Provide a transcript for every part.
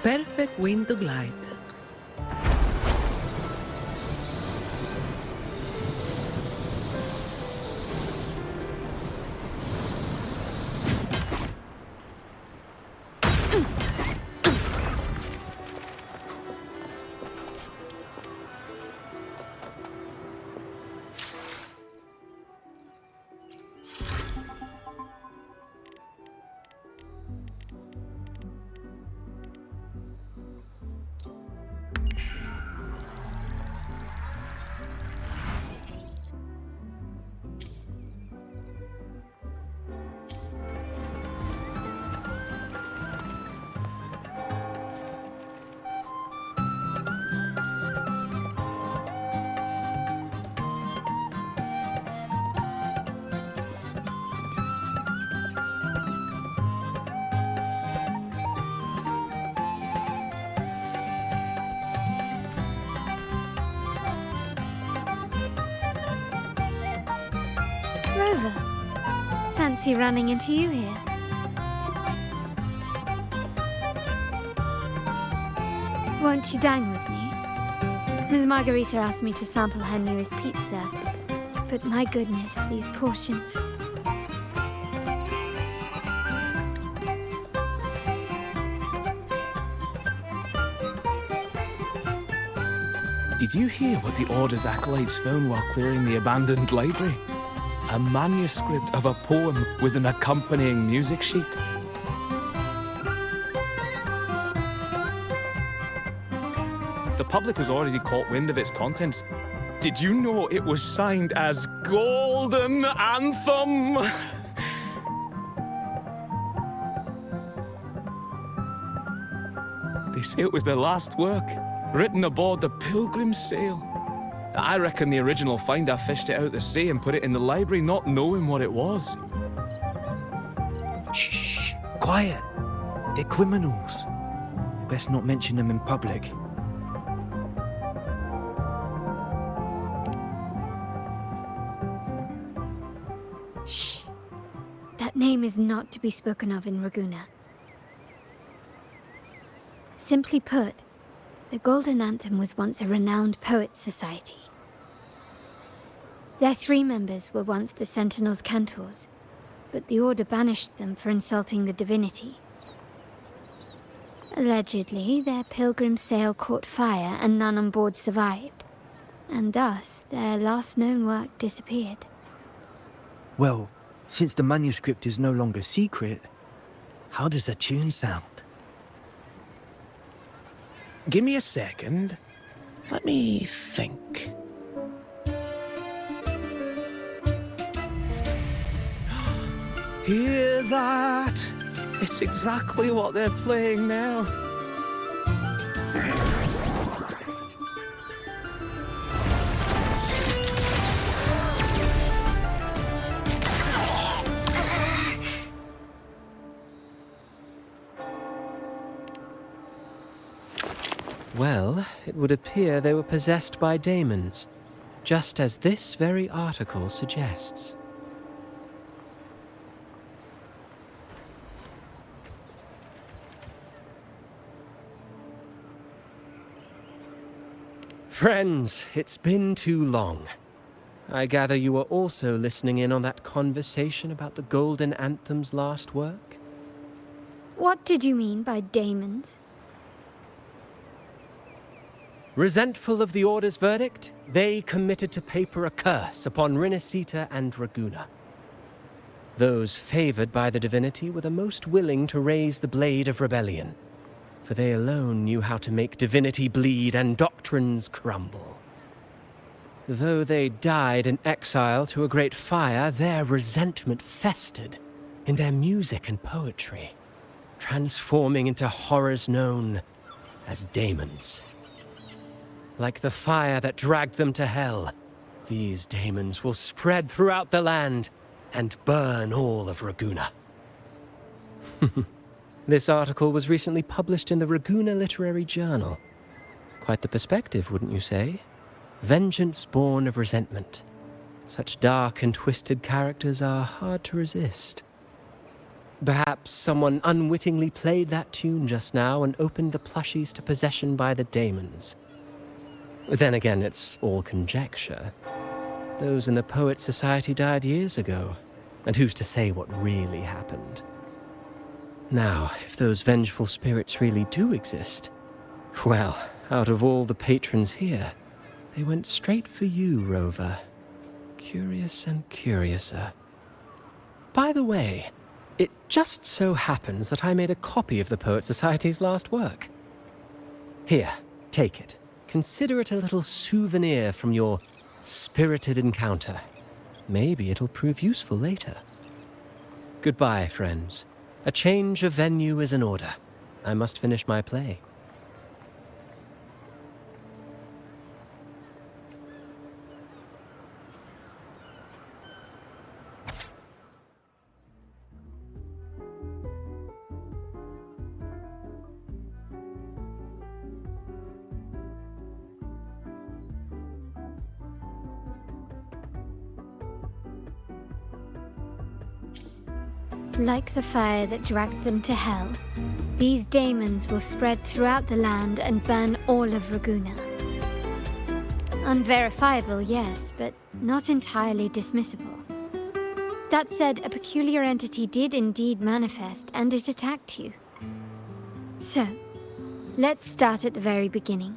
Perfect wind to glide. Rover, fancy running into you here. Won't you dine with me? Ms. Margarita asked me to sample her newest pizza, but my goodness, these portions. Did you hear what the Order's acolytes found while clearing the abandoned library? A manuscript of a poem with an accompanying music sheet. The public has already caught wind of its contents. Did you know it was signed as Golden Anthem? They say it was their last work, written aboard the Pilgrim's Sail. I reckon the original finder fished it out the sea and put it in the library, not knowing what it was. Shh! Quiet! They're criminals. You best not mention them in public. Shh. That name is not to be spoken of in Ragusa. Simply put, the Golden Anthem was once a renowned poets' society. Their 3 members were once the Sentinel's cantors, but the Order banished them for insulting the divinity. Allegedly, their pilgrim sail caught fire and none on board survived, and thus their last known work disappeared. Well, since the manuscript is no longer secret, how does the tune sound? Give me a second. Let me think. Hear that? It's exactly what they're playing now. Well, it would appear they were possessed by daemons, just as this very article suggests. Friends, it's been too long. I gather you were also listening in on that conversation about the Golden Anthem's last work? What did you mean by daemons? Resentful of the Order's verdict, they committed to paper a curse upon Rinascita and Ragusa. Those favored by the divinity were the most willing to raise the blade of rebellion, for they alone knew how to make divinity bleed and doctrines crumble. Though they died in exile to a great fire, their resentment festered in their music and poetry, transforming into horrors known as daemons. Like the fire that dragged them to hell, these daemons will spread throughout the land and burn all of Ragusa. This article was recently published in the Ragusa Literary Journal. Quite the perspective, wouldn't you say? Vengeance born of resentment. Such dark and twisted characters are hard to resist. Perhaps someone unwittingly played that tune just now and opened the plushies to possession by the daemons. Then again, it's all conjecture. Those in the Poets' Society died years ago, and who's to say what really happened? Now, if those vengeful spirits really do exist, well, out of all the patrons here, they went straight for you, Rover. Curious and curiouser. By the way, it just so happens that I made a copy of the Poet Society's last work. Here, take it. Consider it a little souvenir from your spirited encounter. Maybe it'll prove useful later. Goodbye, friends. A change of venue is in order. I must finish my play. Like the fire that dragged them to hell, these daemons will spread throughout the land and burn all of Ragusa. Unverifiable, yes, but not entirely dismissible. That said, a peculiar entity did indeed manifest, and it attacked you. So, let's start at the very beginning.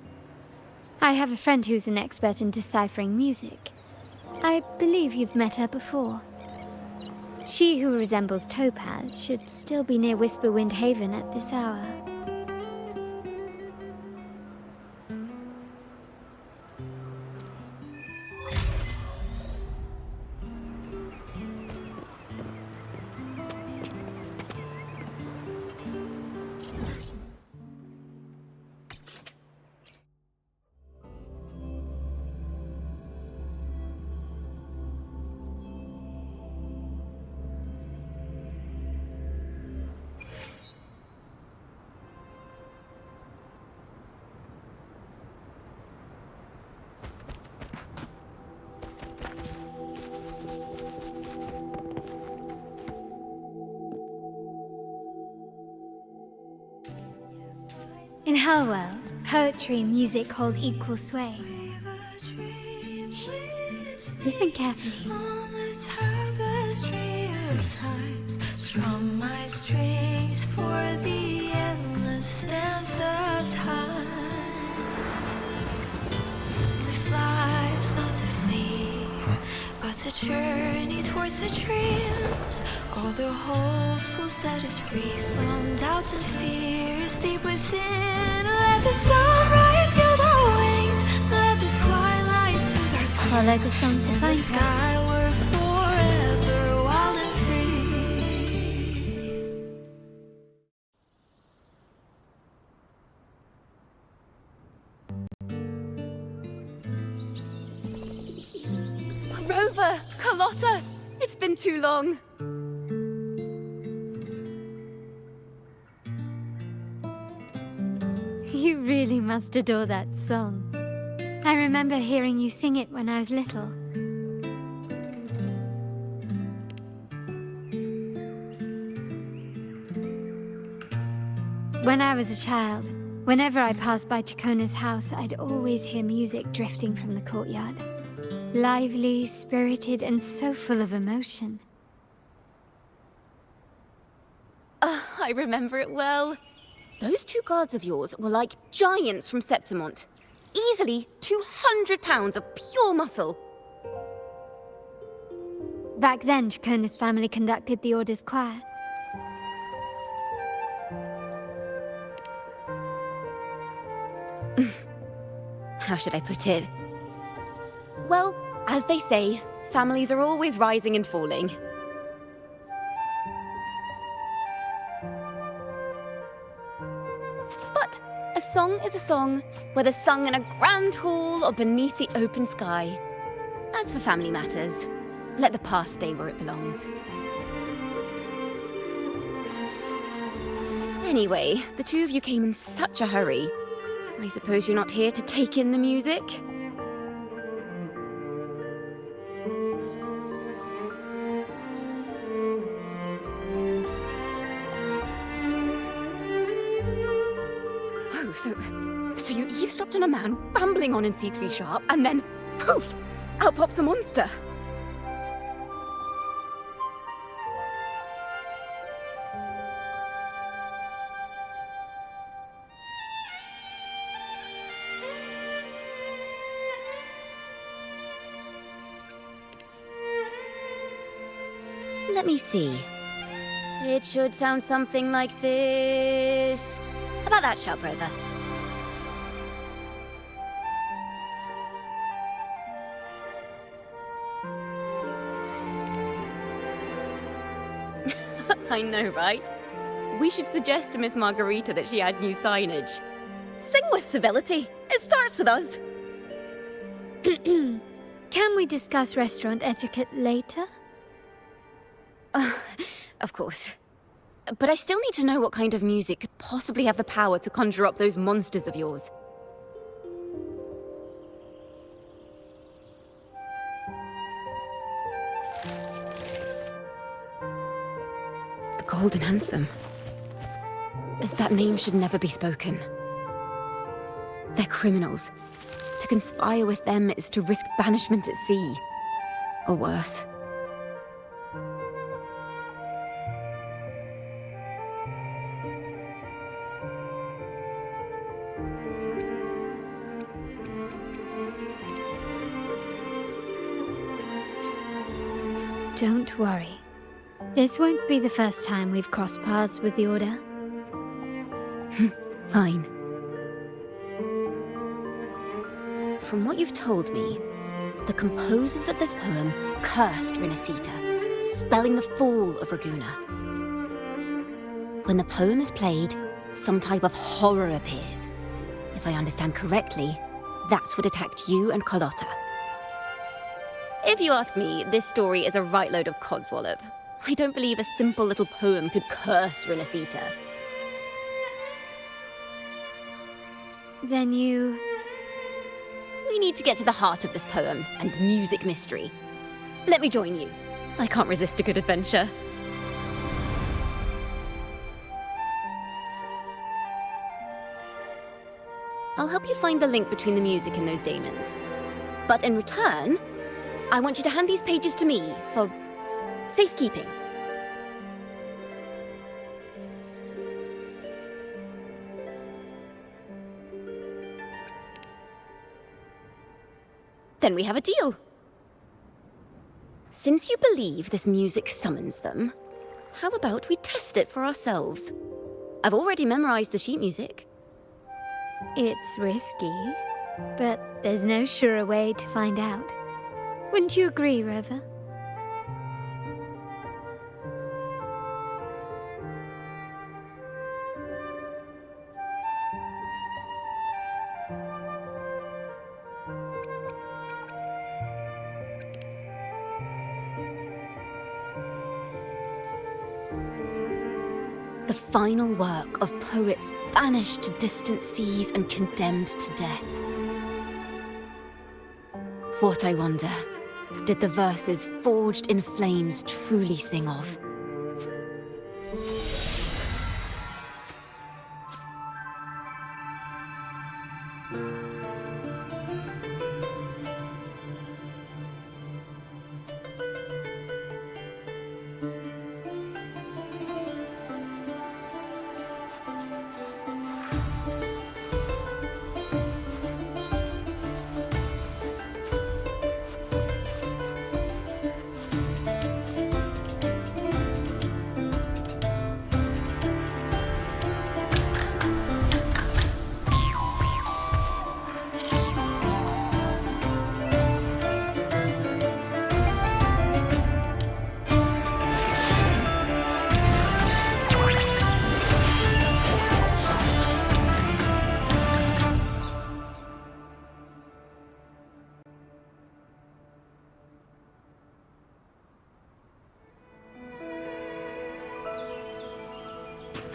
I have a friend who's an expert in deciphering music. I believe you've met her before. She who resembles Topaz should still be near Whisperwind Haven at this hour. In Hellworld, poetry and music hold equal sway. Shh. Listen carefully. On the tapestry of times, strum my strings for the endless dance of time. To fly is not to flee, but to journey towards the dreams. All the hopes will set us free from doubts and fears deep within. Let the sunrise gild our wings, let the twilight soothe our skin. Follow the song to In the find sky we're forever wild and free. Rover! Carlotta! It's been too long. You really must adore that song. I remember hearing you sing it when I was little. When I was a child, whenever I passed by Ciaccona's house, I'd always hear music drifting from the courtyard. Lively, spirited, and so full of emotion. I remember it well. Those two guards of yours were like giants from Septimont. Easily 200 pounds of pure muscle. Back then, Ciaccona's family conducted the Order's choir. How should I put it? Well, as they say, families are always rising and falling. But a song is a song, whether sung in a grand hall or beneath the open sky. As for family matters, let the past stay where it belongs. Anyway, the two of you came in such a hurry. I suppose you're not here to take in the music? So you eavesdropped on a man rambling on in C3 Sharp, and then, poof, out pops a monster. Let me see. It should sound something like this. About that, Sharp Rover. I know, right? We should suggest to Miss Margarita that she add new signage. Sing with civility. It starts with us. Can we discuss restaurant etiquette later? Of course. But I still need to know what kind of music could possibly have the power to conjure up those monsters of yours. The Golden Anthem. That name should never be spoken. They're criminals. To conspire with them is to risk banishment at sea. Or worse. Don't worry. This won't be the first time we've crossed paths with the Order. Fine. From what you've told me, the composers of this poem cursed Rinascita, spelling the fall of Raguna. When the poem is played, some type of horror appears. If I understand correctly, that's what attacked you and Carlotta. If you ask me, this story is a right load of codswallop. I don't believe a simple little poem could curse Rinascita. Then you... We need to get to the heart of this poem and music mystery. Let me join you. I can't resist a good adventure. I'll help you find the link between the music and those daemons. But in return, I want you to hand these pages to me for safekeeping. Then we have a deal. Since you believe this music summons them, how about we test it for ourselves? I've already memorized the sheet music. It's risky, but there's no surer way to find out. Wouldn't you agree, Rover? The final work of poets banished to distant seas and condemned to death. What, I wonder, did the verses forged in flames truly sing of?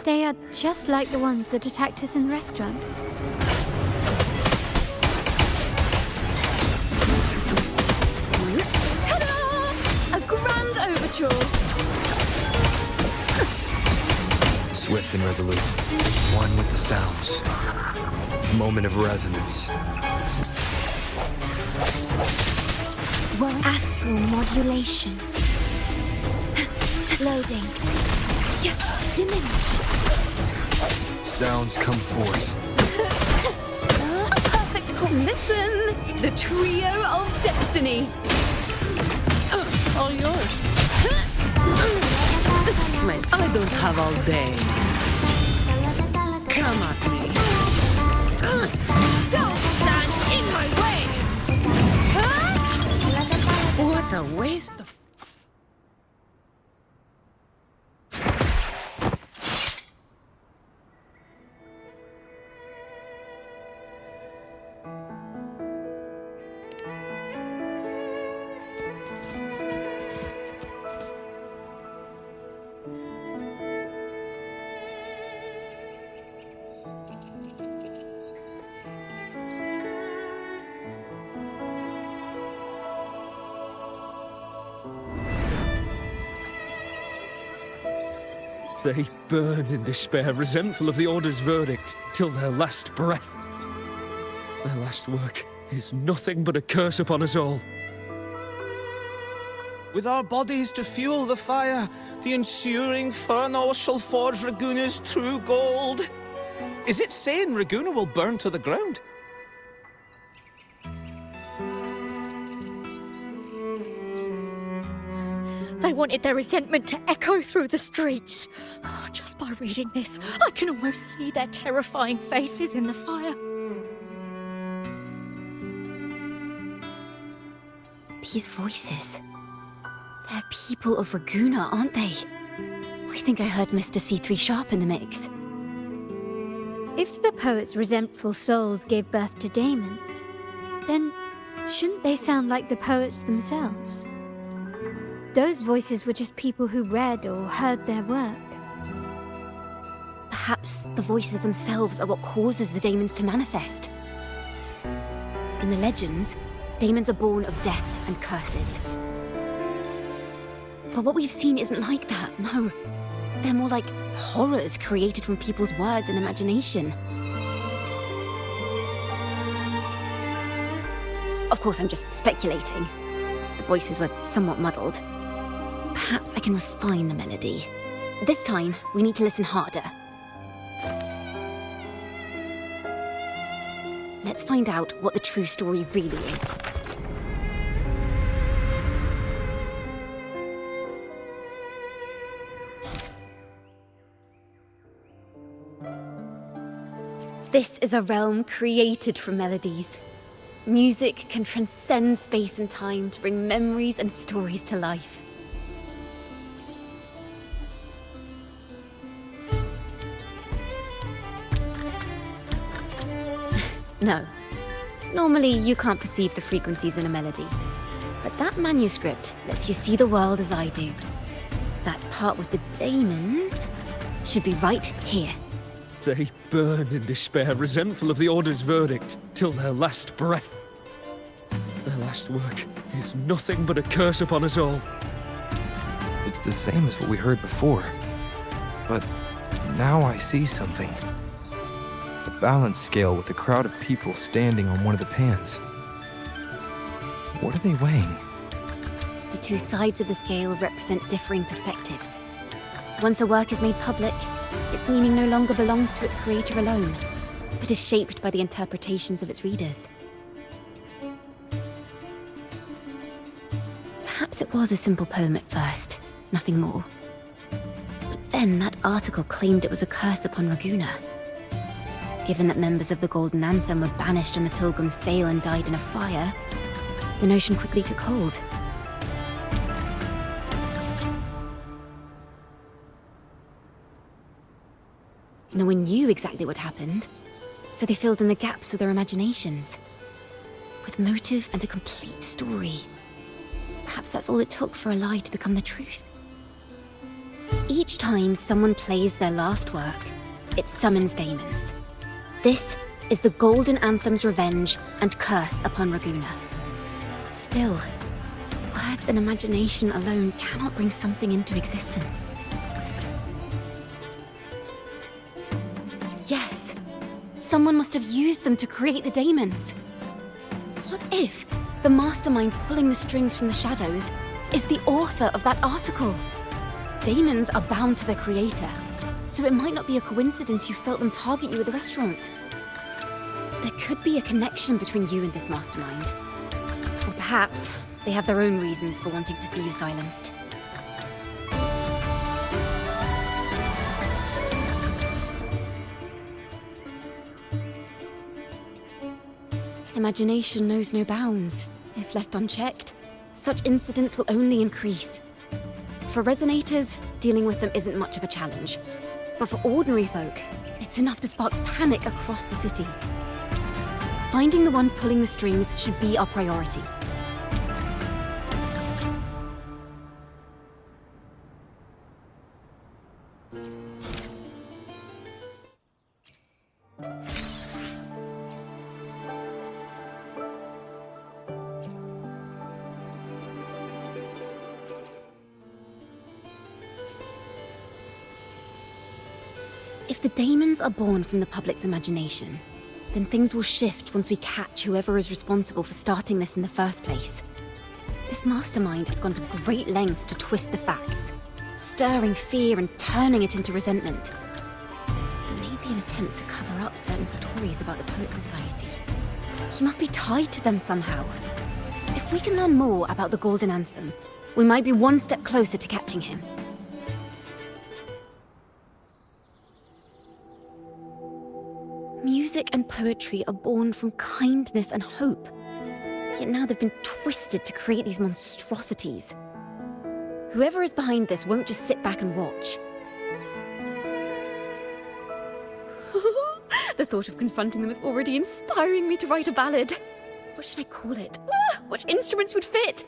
They are just like the ones that attacked us in the restaurant. Ta-da! A grand overture! Swift and resolute. One with the sounds. Moment of resonance. Astral modulation. Loading. Diminish. Sounds come forth. Perfect. Listen! The trio of destiny. All yours. Miss, I don't have all day. Come at me. Don't stand in my way! What a waste of... They burn in despair, resentful of the Order's verdict, till their last breath. Their last work is nothing but a curse upon us all. With our bodies to fuel the fire, the ensuing furnace shall forge Raguna's true gold. Is it saying Raguna will burn to the ground? They wanted their resentment to echo through the streets. Just by reading this, I can almost see their terrifying faces in the fire. These voices. They're people of Raguna, aren't they? I think I heard Mr. C3 Sharp in the mix. If the poet's resentful souls gave birth to daemons, then shouldn't they sound like the poets themselves? Those voices were just people who read or heard their work. Perhaps the voices themselves are what causes the daemons to manifest. In the legends, daemons are born of death and curses. But what we've seen isn't like that, no. They're more like horrors created from people's words and imagination. Of course, I'm just speculating. The voices were somewhat muddled. Perhaps I can refine the melody. This time, we need to listen harder. Let's find out what the true story really is. This is a realm created from melodies. Music can transcend space and time to bring memories and stories to life. No. Normally, you can't perceive the frequencies in a melody. But that manuscript lets you see the world as I do. That part with the daemons should be right here. They burn in despair, resentful of the Order's verdict, till their last breath. Their last work is nothing but a curse upon us all. It's the same as what we heard before. But now I see something. A balance scale with a crowd of people standing on one of the pans. What are they weighing? The two sides of the scale represent differing perspectives. Once a work is made public, its meaning no longer belongs to its creator alone, but is shaped by the interpretations of its readers. Perhaps it was a simple poem at first, nothing more. But then that article claimed it was a curse upon Raguna. Given that members of the Golden Anthem were banished on the Pilgrim's sail and died in a fire, the notion quickly took hold. No one knew exactly what happened, so they filled in the gaps with their imaginations. With motive and a complete story. Perhaps that's all it took for a lie to become the truth. Each time someone plays their last work, it summons daemons. This is the Golden Anthem's revenge and curse upon Raguna. But still, words and imagination alone cannot bring something into existence. Someone must have used them to create the daemons. What if the mastermind pulling the strings from the shadows is the author of that article? Daemons are bound to their creator, so it might not be a coincidence you felt them target you at the restaurant. There could be a connection between you and this mastermind. Or perhaps they have their own reasons for wanting to see you silenced. Imagination knows no bounds. If left unchecked, such incidents will only increase. For resonators, dealing with them isn't much of a challenge. But for ordinary folk, it's enough to spark panic across the city. Finding the one pulling the strings should be our priority. If the daemons are born from the public's imagination, then things will shift once we catch whoever is responsible for starting this in the first place. This mastermind has gone to great lengths to twist the facts, stirring fear and turning it into resentment. Maybe an attempt to cover up certain stories about the Poet Society. He must be tied to them somehow. If we can learn more about the Golden Anthem, we might be one step closer to catching him. Music and poetry are born from kindness and hope. Yet now they've been twisted to create these monstrosities. Whoever is behind this won't just sit back and watch. The thought of confronting them is already inspiring me to write a ballad. What should I call it? Which instruments would fit?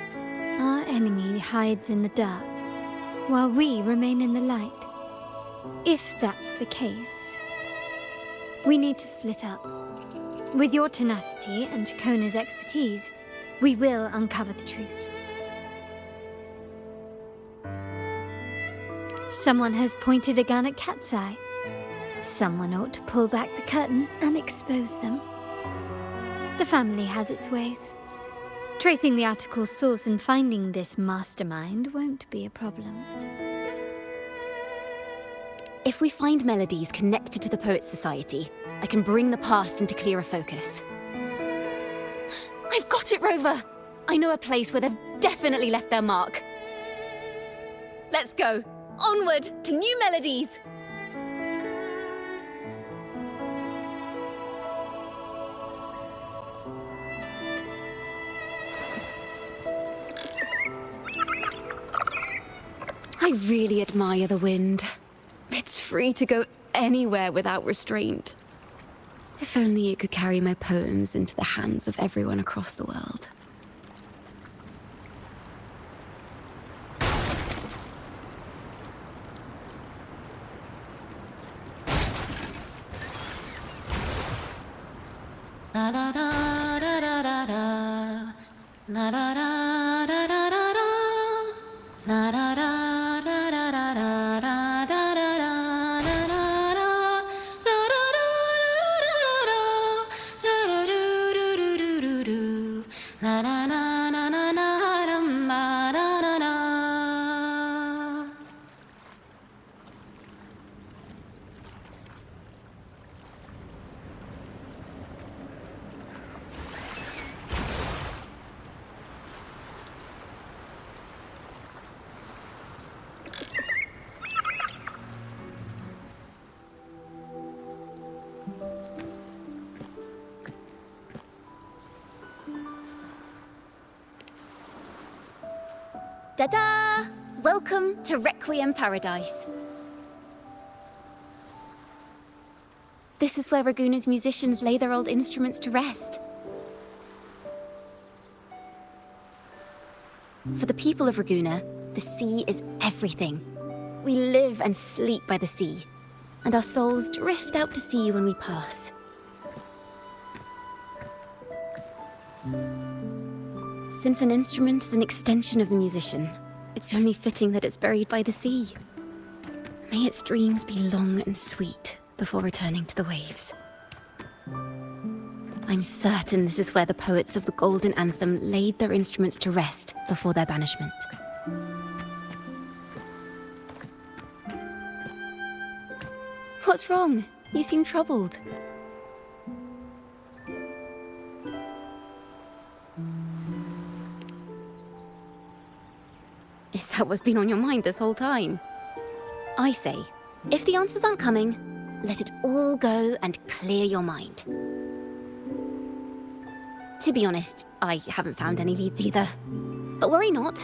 Our enemy hides in the dark, while we remain in the light. If that's the case, we need to split up. With your tenacity and Ciaccona's expertise, we will uncover the truth. Someone has pointed a gun at Cat's Eye. Someone ought to pull back the curtain and expose them. The family has its ways. Tracing the article's source and finding this mastermind won't be a problem. If we find melodies connected to the Poets Society, I can bring the past into clearer focus. I've got it, Rover! I know a place where they've definitely left their mark. Let's go! Onward to new melodies! I really admire the wind. It's free to go anywhere without restraint. If only it could carry my poems into the hands of everyone across the world. La da da da da da da. La da da da da da da. La da da. Ta-da! Welcome to Requiem Paradise. This is where Raguna's musicians lay their old instruments to rest. For the people of Raguna, the sea is everything. We live and sleep by the sea, and our souls drift out to sea when we pass. Since an instrument is an extension of the musician, it's only fitting that it's buried by the sea. May its dreams be long and sweet before returning to the waves. I'm certain this is where the poets of the Golden Anthem laid their instruments to rest before their banishment. What's wrong? You seem troubled. Is that what's been on your mind this whole time? I say, if the answers aren't coming, let it all go and clear your mind. To be honest, I haven't found any leads either. But worry not,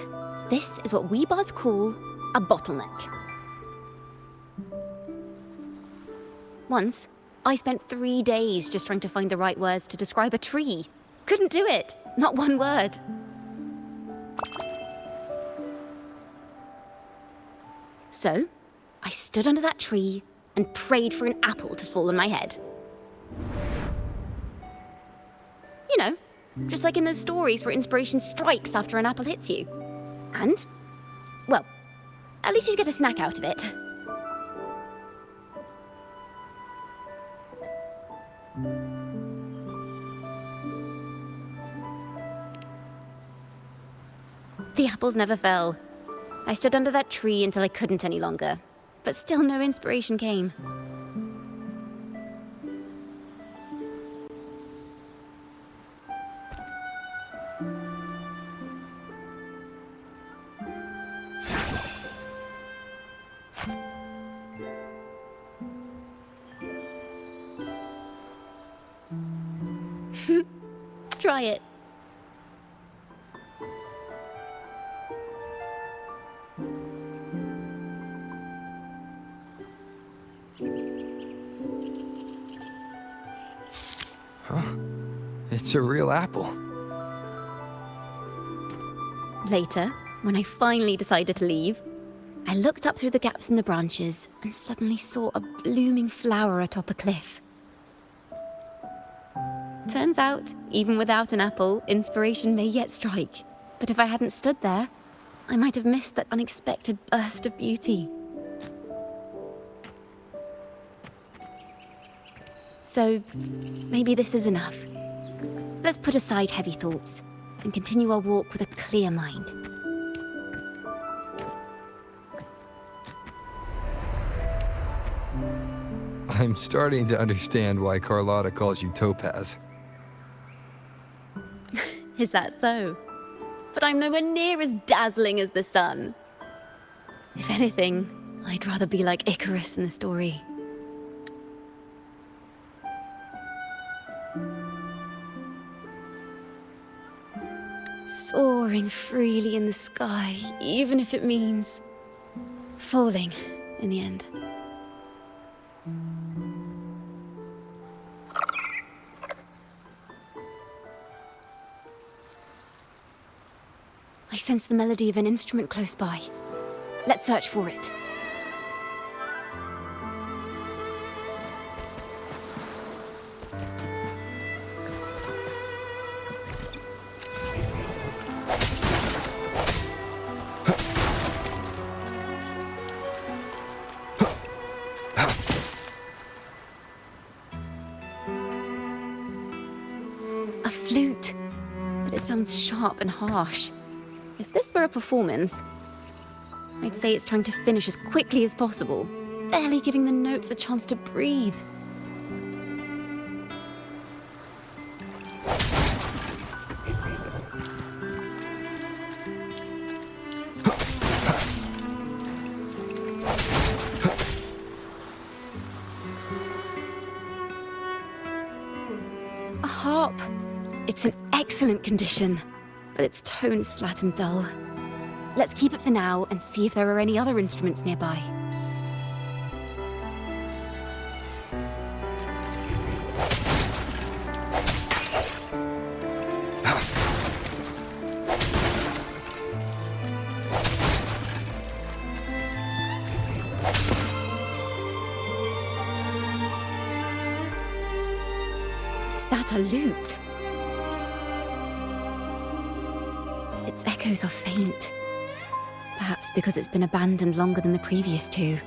this is what we bards call a bottleneck. Once, I spent 3 days just trying to find the right words to describe a tree. Couldn't do it, not one word. So, I stood under that tree and prayed for an apple to fall on my head. You know, just like in those stories where inspiration strikes after an apple hits you. And, well, at least you get a snack out of it. The apples never fell. I stood under that tree until I couldn't any longer, but still no inspiration came. Try it. It's a real apple. Later, when I finally decided to leave, I looked up through the gaps in the branches and suddenly saw a blooming flower atop a cliff. Turns out, even without an apple, inspiration may yet strike. But if I hadn't stood there, I might have missed that unexpected burst of beauty. So, maybe this is enough. Let's put aside heavy thoughts and continue our walk with a clear mind. I'm starting to understand why Carlotta calls you Topaz. Is that so? But I'm nowhere near as dazzling as the sun. If anything, I'd rather be like Icarus in the story. Soaring freely in the sky, even if it means falling in the end. I sense the melody of an instrument close by. Let's search for it. A flute, but it sounds sharp and harsh. If this were a performance, I'd say it's trying to finish as quickly as possible, barely giving the notes a chance to breathe. A harp. It's in excellent condition, but its tone is flat and dull. Let's keep it for now and see if there are any other instruments nearby. Is that a lute? Its echoes are faint. Perhaps because it's been abandoned longer than the previous two.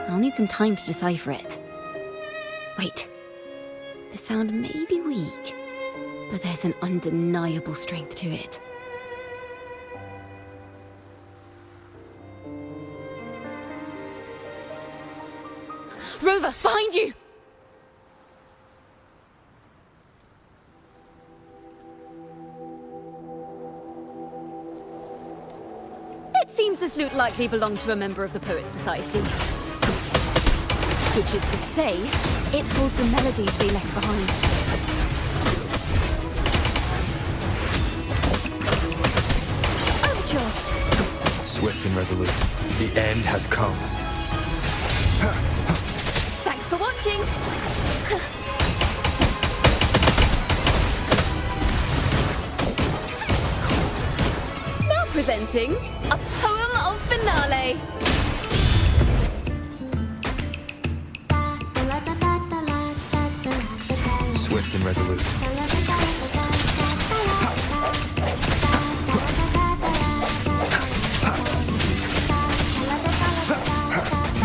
I'll need some time to decipher it. Wait. The sound may be weak, but there's an undeniable strength to it. Rover, behind you! It seems this lute likely belonged to a member of the Poet Society. Which is to say, it holds the melodies they left behind. Overture! Swift and resolute. The end has come. Thanks for watching! Now presenting a poem of finale. Swift and resolute.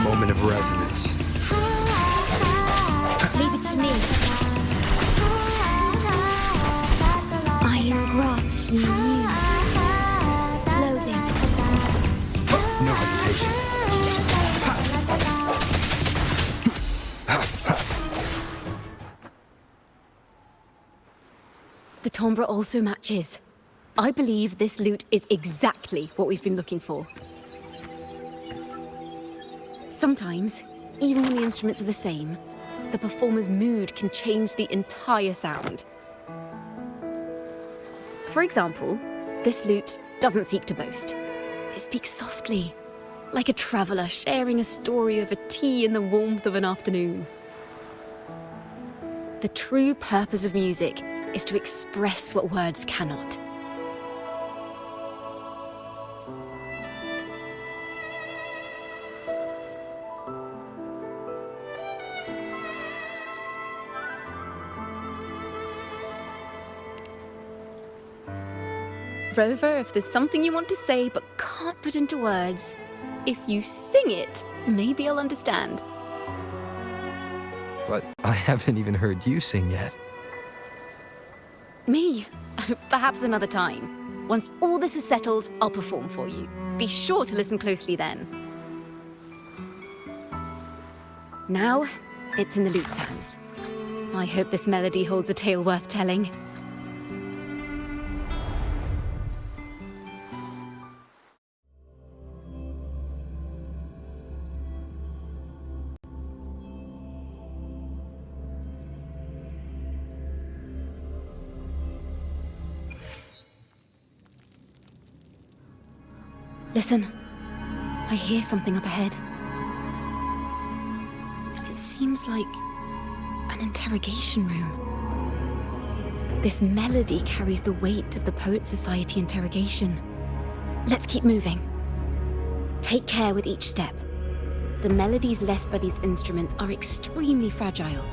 Moment of resonance. Leave it to me. I engraft you new. Loading. No hesitation. The timbre also matches. I believe this lute is exactly what we've been looking for. Sometimes, even when the instruments are the same, the performer's mood can change the entire sound. For example, this lute doesn't seek to boast. It speaks softly, like a traveler sharing a story over tea in the warmth of an afternoon. The true purpose of music is to express what words cannot. Rover, if there's something you want to say but can't put into words, if you sing it, maybe I'll understand. But I haven't even heard you sing yet. Me? Perhaps another time. Once all this is settled, I'll perform for you. Be sure to listen closely then. Now, it's in the lute's hands. I hope this melody holds a tale worth telling. Listen, I hear something up ahead. It seems like an interrogation room. This melody carries the weight of the Poet Society interrogation. Let's keep moving. Take care with each step. The melodies left by these instruments are extremely fragile.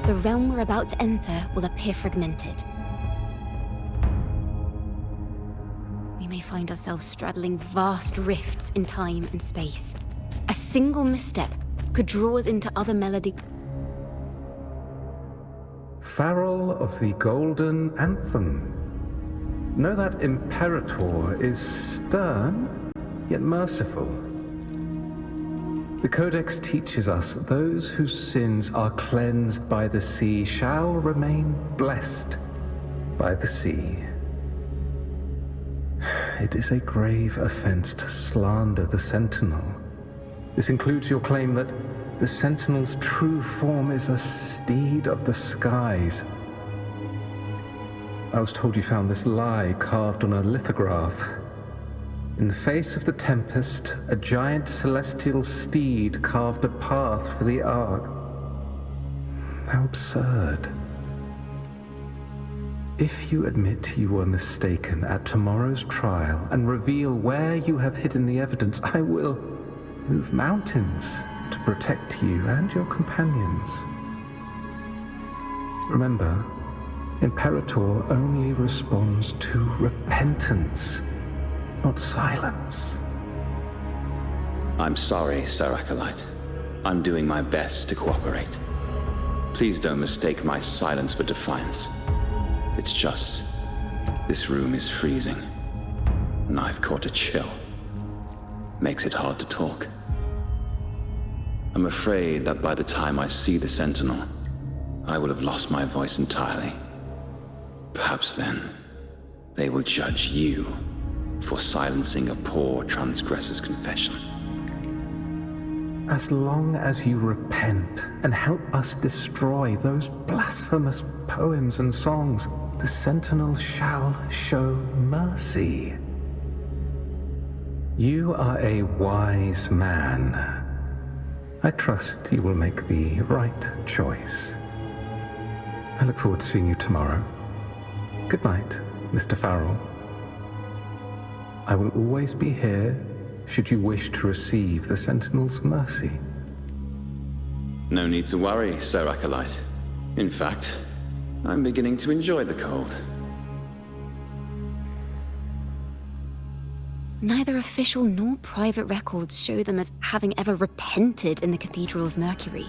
The realm we're about to enter will appear fragmented. We may find ourselves straddling vast rifts in time and space. A single misstep could draw us into other melody. Farrell of the Golden Anthem. Know that Imperator is stern, yet merciful. The Codex teaches us those whose sins are cleansed by the sea shall remain blessed by the sea. It is a grave offense to slander the Sentinel. This includes your claim that the Sentinel's true form is a steed of the skies. I was told you found this lie carved on a lithograph. In the face of the tempest, a giant celestial steed carved a path for the Ark. How absurd. If you admit you were mistaken at tomorrow's trial and reveal where you have hidden the evidence, I will move mountains to protect you and your companions. Remember, Imperator only responds to repentance, not silence. I'm sorry, Sir Acolyte. I'm doing my best to cooperate. Please don't mistake my silence for defiance. It's just, this room is freezing, and I've caught a chill. Makes it hard to talk. I'm afraid that by the time I see the Sentinel, I will have lost my voice entirely. Perhaps then, they will judge you for silencing a poor transgressor's confession. As long as you repent and help us destroy those blasphemous poems and songs, the Sentinel shall show mercy. You are a wise man. I trust you will make the right choice. I look forward to seeing you tomorrow. Good night, Mr. Farrell. I will always be here should you wish to receive the Sentinel's mercy. No need to worry, Sir Acolyte. In fact, I'm beginning to enjoy the cold. Neither official nor private records show them as having ever repented in the Cathedral of Mercury.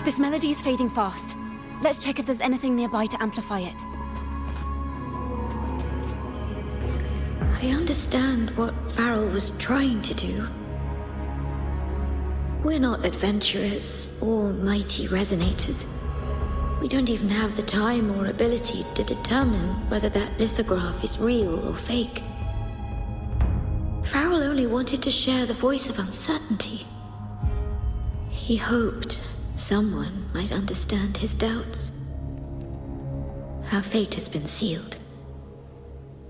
This melody is fading fast. Let's check if there's anything nearby to amplify it. I understand what Farrell was trying to do. We're not adventurers or mighty resonators. We don't even have the time or ability to determine whether that lithograph is real or fake. Farrell only wanted to share the voice of uncertainty. He hoped someone might understand his doubts. Our fate has been sealed.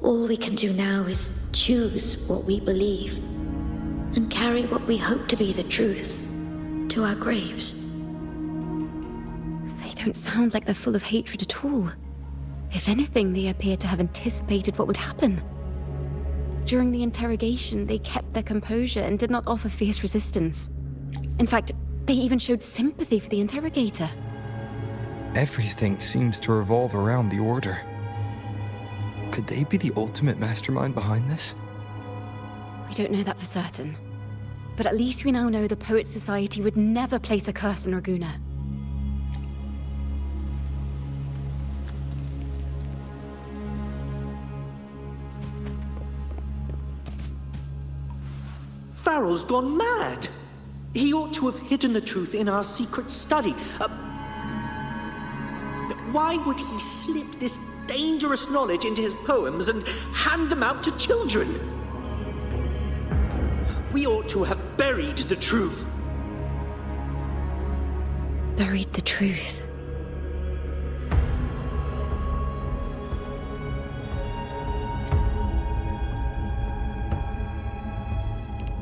All we can do now is choose what we believe and carry what we hope to be the truth to our graves. They don't sound like they're full of hatred at all. If anything, they appear to have anticipated what would happen. During the interrogation, they kept their composure and did not offer fierce resistance. In fact, they even showed sympathy for the interrogator. Everything seems to revolve around the Order. Could they be the ultimate mastermind behind this? We don't know that for certain. But at least we now know the Poets Society would never place a curse on Raguna. Farrell's gone mad. He ought to have hidden the truth in our secret study. Why would he slip this dangerous knowledge into his poems and hand them out to children? We ought to have buried the truth. Buried the truth.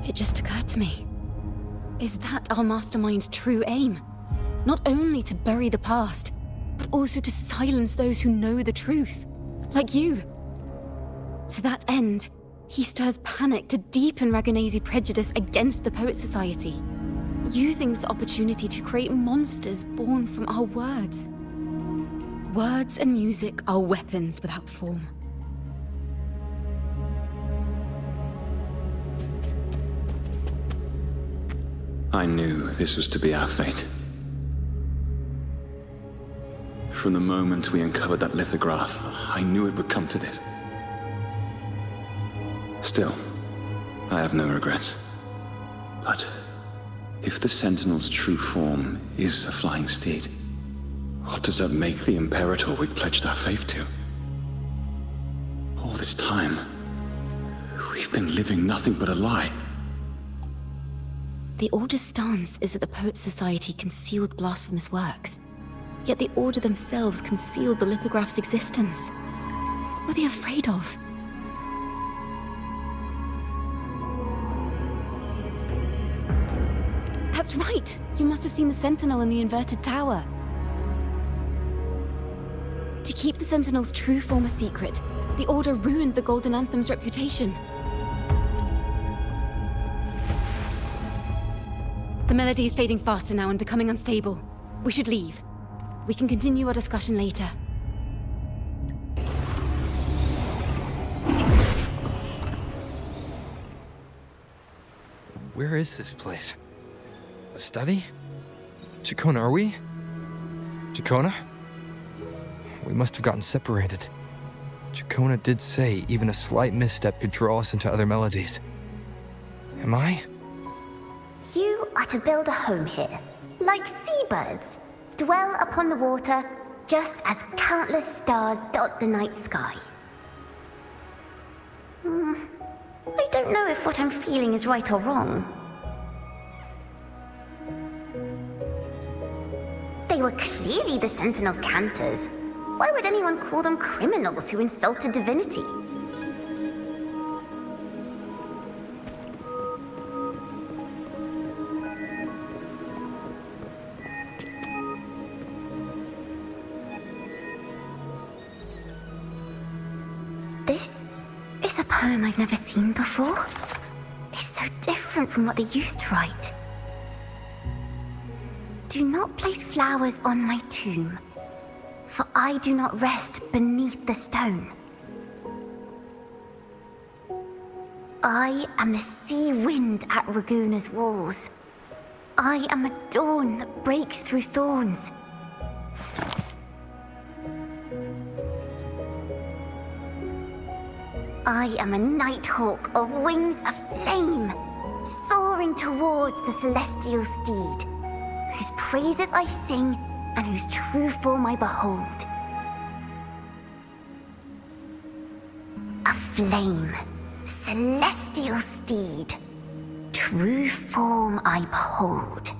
It just occurred to me. Is that our mastermind's true aim? Not only to bury the past, but also to silence those who know the truth, like you. To that end, he stirs panic to deepen Ragonese prejudice against the Poet Society, using this opportunity to create monsters born from our words. Words and music are weapons without form. I knew this was to be our fate. From the moment we uncovered that lithograph, I knew it would come to this. Still, I have no regrets. But if the Sentinel's true form is a flying steed, what does that make the Imperator we've pledged our faith to? All this time, we've been living nothing but a lie. The Order's stance is that the Poet Society concealed blasphemous works, yet the Order themselves concealed the lithograph's existence. What were they afraid of? That's right! You must have seen the Sentinel in the inverted tower. To keep the Sentinel's true form a secret, the Order ruined the Golden Anthem's reputation. The melody is fading faster now and becoming unstable. We should leave. We can continue our discussion later. Where is this place? A study? Ciaccona, are we? Ciaccona? We must have gotten separated. Ciaccona did say even a slight misstep could draw us into other melodies. Am I? You are to build a home here, like seabirds. Dwell upon the water, just as countless stars dot the night sky. I don't know if what I'm feeling is right or wrong. They were clearly the Sentinel's cantors. Why would anyone call them criminals who insulted divinity? This is a poem I've never seen before. It's so different from what they used to write. Do not place flowers on my tomb, for I do not rest beneath the stone. I am the sea wind at Raguna's walls. I am a dawn that breaks through thorns. I am a nighthawk of wings aflame, soaring towards the celestial steed, whose praises I sing and whose true form I behold. A flame, celestial steed, true form I behold.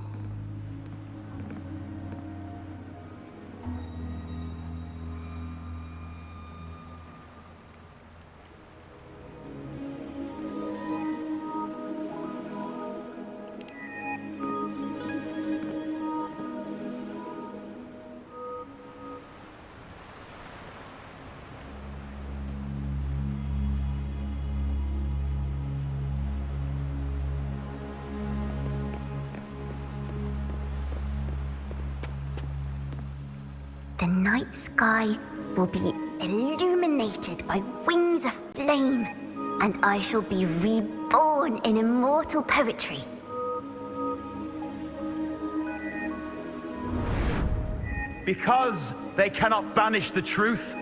The night sky will be illuminated by wings of flame, and I shall be reborn in immortal poetry. Because they cannot banish the truth,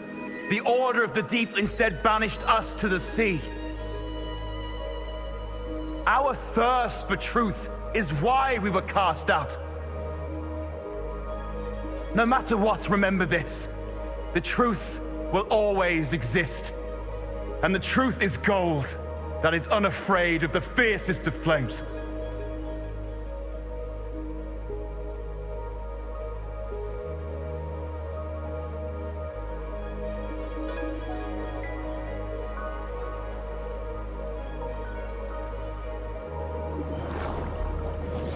the Order of the Deep instead banished us to the sea. Our thirst for truth is why we were cast out. No matter what, remember this. The truth will always exist. And the truth is gold that is unafraid of the fiercest of flames.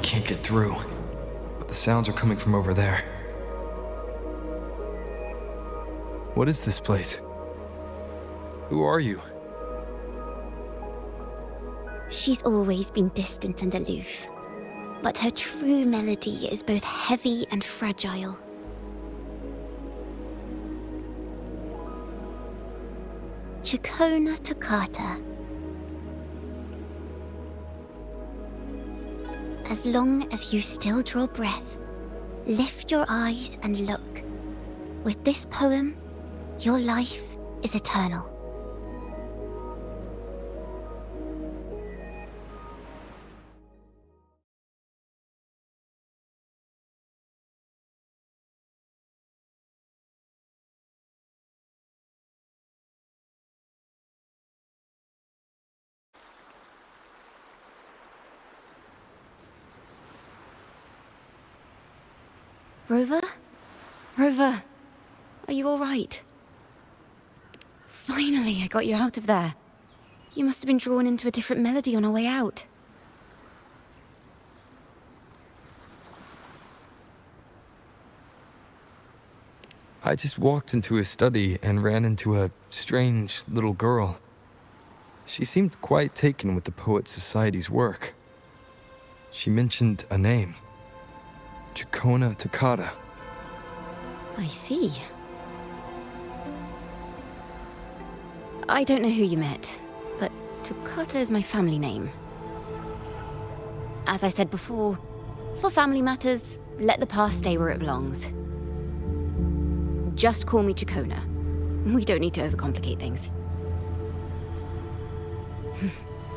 Can't get through, but the sounds are coming from over there. What is this place? Who are you? She's always been distant and aloof, but her true melody is both heavy and fragile. Ciaccona Toccata. As long as you still draw breath, lift your eyes and look. With this poem, your life is eternal. Rover? Rover, are you all right? Finally, I got you out of there. You must have been drawn into a different melody on our way out. I just walked into his study and ran into a strange little girl. She seemed quite taken with the Poet Society's work. She mentioned a name. Ciaccona Toccata. I see. I don't know who you met, but Toccata is my family name. As I said before, for family matters, Let the past stay where it belongs. Just call me Ciaccona. We don't need to overcomplicate things.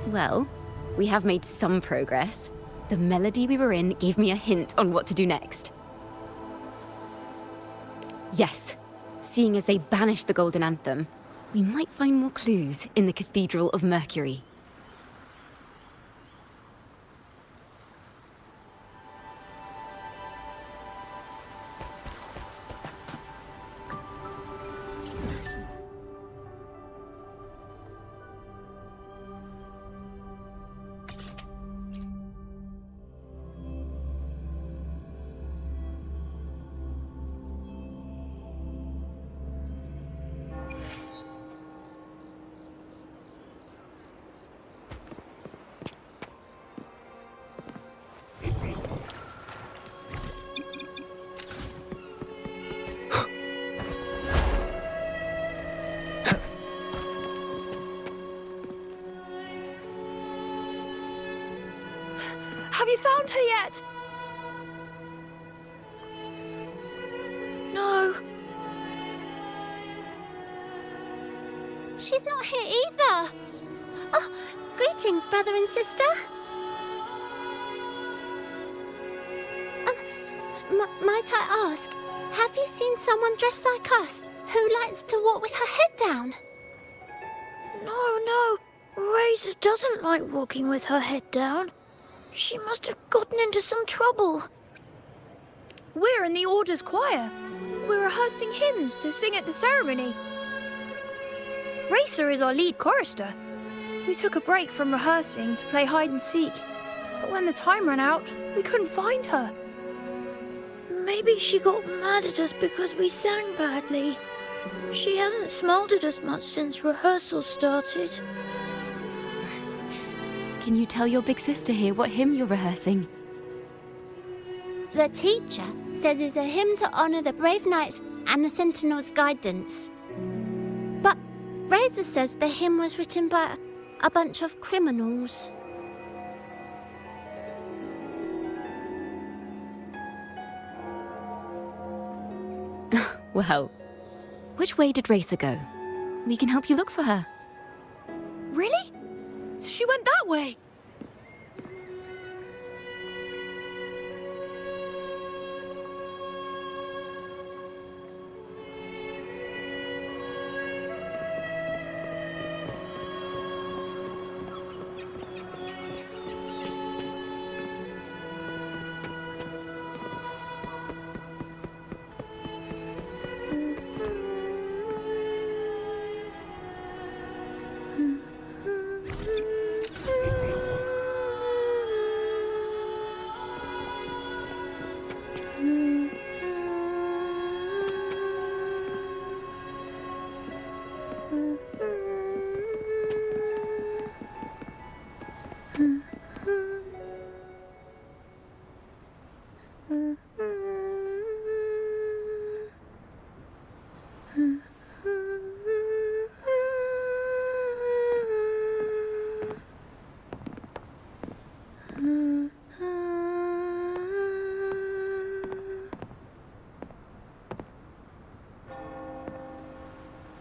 Well, we have made some progress. The melody we were in gave me a hint on what to do next. Yes, seeing as they banished the Golden Anthem, we might find more clues in the Cathedral of Mercury. Have you found her yet? No. She's not here either. Oh, greetings, brother and sister. Might I ask, have you seen someone dressed like us who likes to walk with her head down? No. Razor doesn't like walking with her head down. She must have gotten into some trouble. We're in the Order's choir. We're rehearsing hymns to sing at the ceremony. Racer is our lead chorister. We took a break from rehearsing to play hide and seek. But when the time ran out, we couldn't find her. Maybe she got mad at us because we sang badly. She hasn't smiled at us much since rehearsal started. Can you tell your big sister here what hymn you're rehearsing? The teacher says it's a hymn to honor the brave knights and the Sentinel's guidance. But Razor says the hymn was written by a bunch of criminals. Well, which way did Racer go? We can help you look for her. Really? She went that way.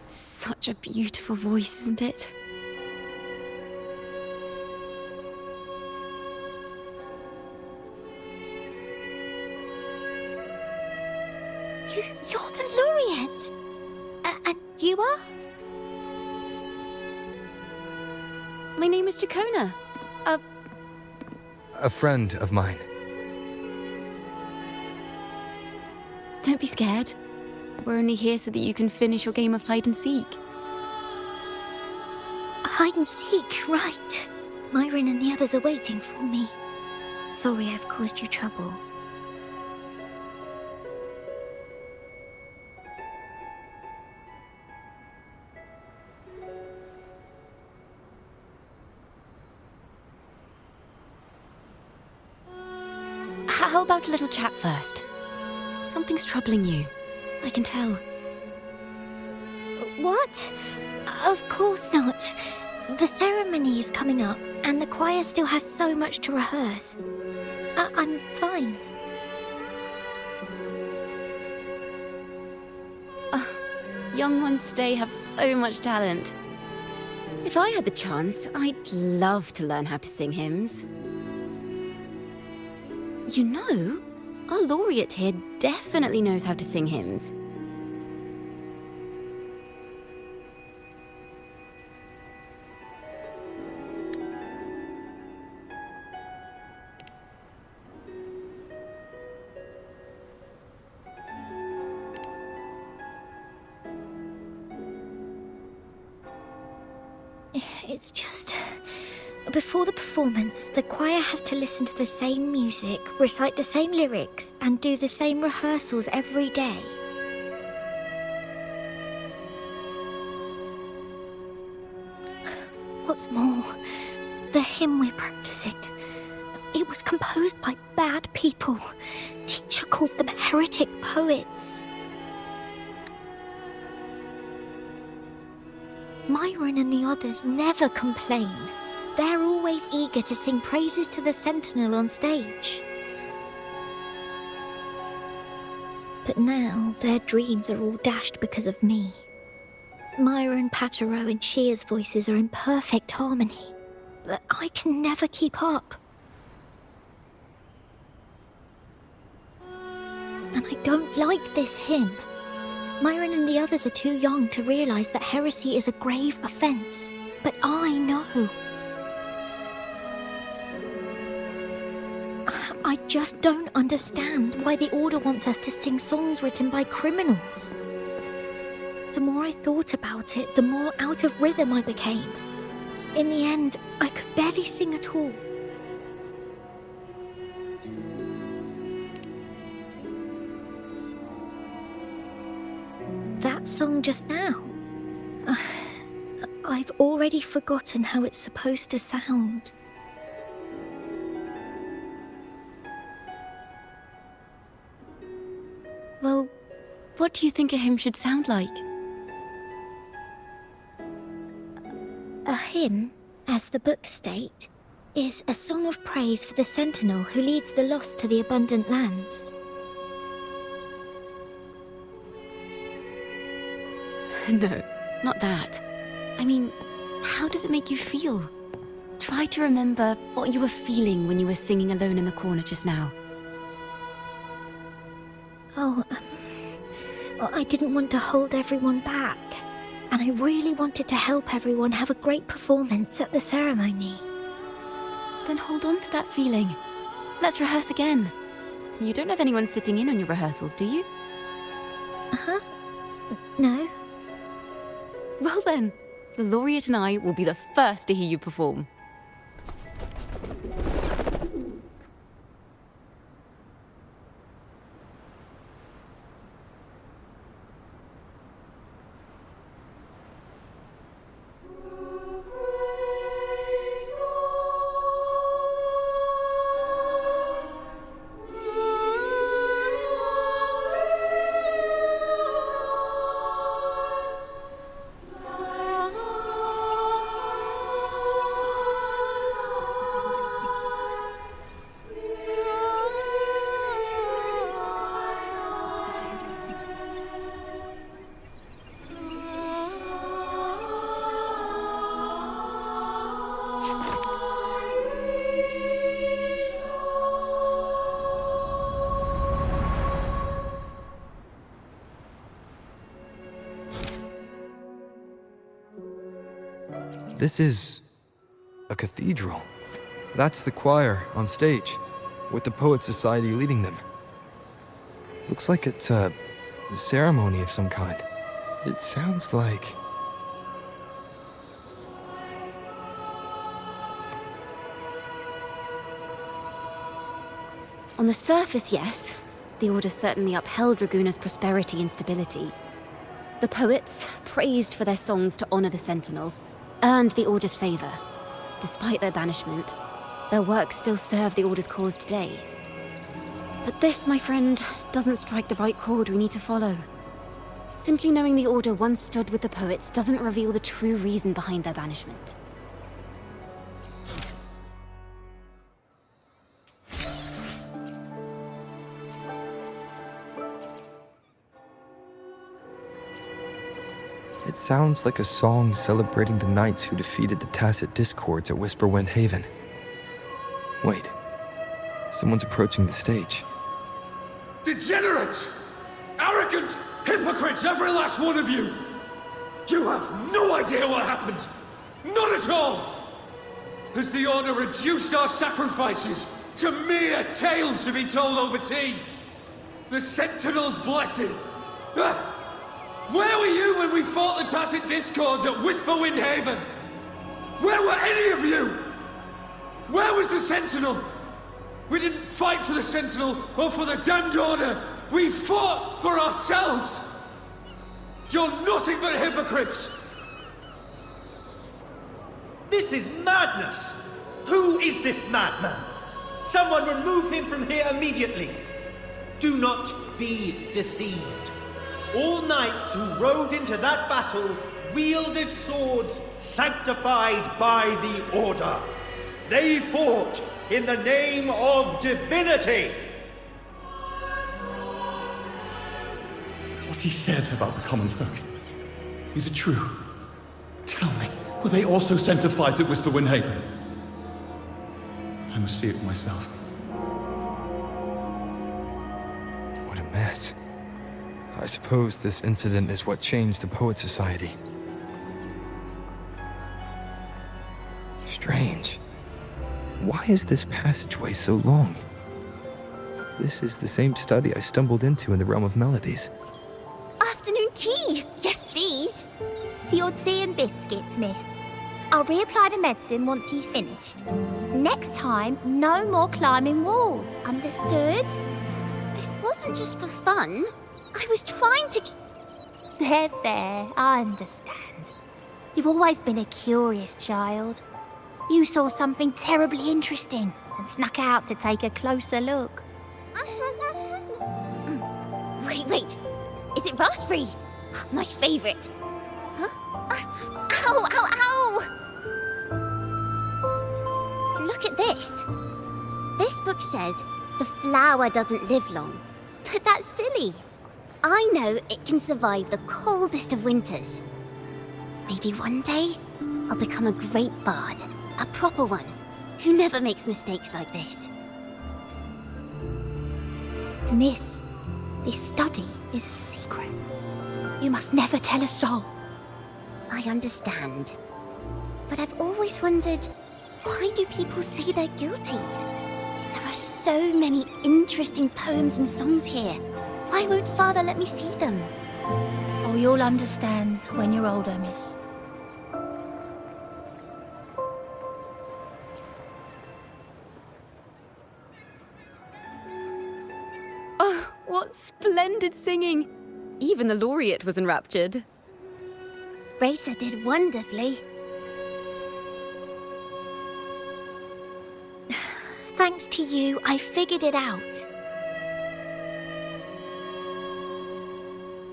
Such a beautiful voice, isn't it? You're the laureate. And you are? My name is Ciaccona. A friend of mine. Don't be scared. We're only here so that you can finish your game of hide and seek. Hide and seek, right. Myron and the others are waiting for me. Sorry I've caused you trouble. How about a little chat first? Something's troubling you. I can tell. What? Of course not. The ceremony is coming up, and the choir still has so much to rehearse. I'm fine. Young ones today have so much talent. If I had the chance, I'd love to learn how to sing hymns. You know, our laureate here definitely knows how to sing hymns. It's just... Before the performance, the choir has to listen to the same music, recite the same lyrics, and do the same rehearsals every day. What's more, the hymn we're practicing, it was composed by bad people. Teacher calls them heretic poets. Myron and the others never complain. They're always eager to sing praises to the Sentinel on stage. But now their dreams are all dashed because of me. Myron, Patero, and Shear's voices are in perfect harmony, but I can never keep up. And I don't like this hymn. Myron and the others are too young to realize that heresy is a grave offense, but I know. I just don't understand why the Order wants us to sing songs written by criminals. The more I thought about it, the more out of rhythm I became. In the end, I could barely sing at all. That song just now. I've already forgotten how it's supposed to sound. Well, what do you think a hymn should sound like? A hymn, as the books state, is a song of praise for the Sentinel who leads the lost to the abundant lands. No, not that. I mean, how does it make you feel? Try to remember what you were feeling when you were singing alone in the corner just now. Oh, I didn't want to hold everyone back. And I really wanted to help everyone have a great performance at the ceremony. Then hold on to that feeling. Let's rehearse again. You don't have anyone sitting in on your rehearsals, do you? Uh-huh. No. Well then, the laureate and I will be the first to hear you perform. This is a cathedral. That's the choir on stage, with the Poet Society leading them. Looks like it's a ceremony of some kind. It sounds like... On the surface, yes. The Order certainly upheld Raguna's prosperity and stability. The poets, praised for their songs to honor the Sentinel, earned the Order's favor. Despite their banishment, their work still serve the Order's cause today. But this, my friend, doesn't strike the right chord we need to follow. Simply knowing the Order once stood with the poets doesn't reveal the true reason behind their banishment. It sounds like a song celebrating the knights who defeated the Tacit Discords at Whisperwind Haven. Wait, someone's approaching the stage. Degenerates! Arrogant hypocrites, every last one of you! You have no idea what happened! None at all! Has the Order reduced our sacrifices to mere tales to be told over tea? The Sentinel's blessing! Where were you when we fought the Tacit Discords at Whisperwind Haven? Where were any of you? Where was the Sentinel? We didn't fight for the Sentinel or for the damned Order. We fought for ourselves. You're nothing but hypocrites. This is madness! Who is this madman? Someone remove him from here immediately. Do not be deceived. All knights who rode into that battle wielded swords sanctified by the Order. They fought in the name of divinity. What he said about the common folk, is it true? Tell me, were they also sent to fight at Whisperwind Haven? I must see it for myself. What a mess. I suppose this incident is what changed the Poet Society. Strange. Why is this passageway so long? This is the same study I stumbled into in the Realm of Melodies. Afternoon tea! Yes, please. The odd tea and biscuits, miss. I'll reapply the medicine once you've finished. Next time, no more climbing walls. Understood? It wasn't just for fun. I was trying to... There, I understand. You've always been a curious child. You saw something terribly interesting and snuck out to take a closer look. Wait. Is it raspberry? My favorite. Huh? Ow! Look at this. This book says the flower doesn't live long. But that's silly. I know it can survive the coldest of winters. Maybe one day I'll become a great bard. A proper one, who never makes mistakes like this. Miss, this study is a secret. You must never tell a soul. I understand. But I've always wondered, why do people say they're guilty? There are so many interesting poems and songs here. Why won't Father let me see them? Oh, you'll understand when you're older, miss. Oh, what splendid singing! Even the laureate was enraptured. Racer did wonderfully. Thanks to you, I figured it out.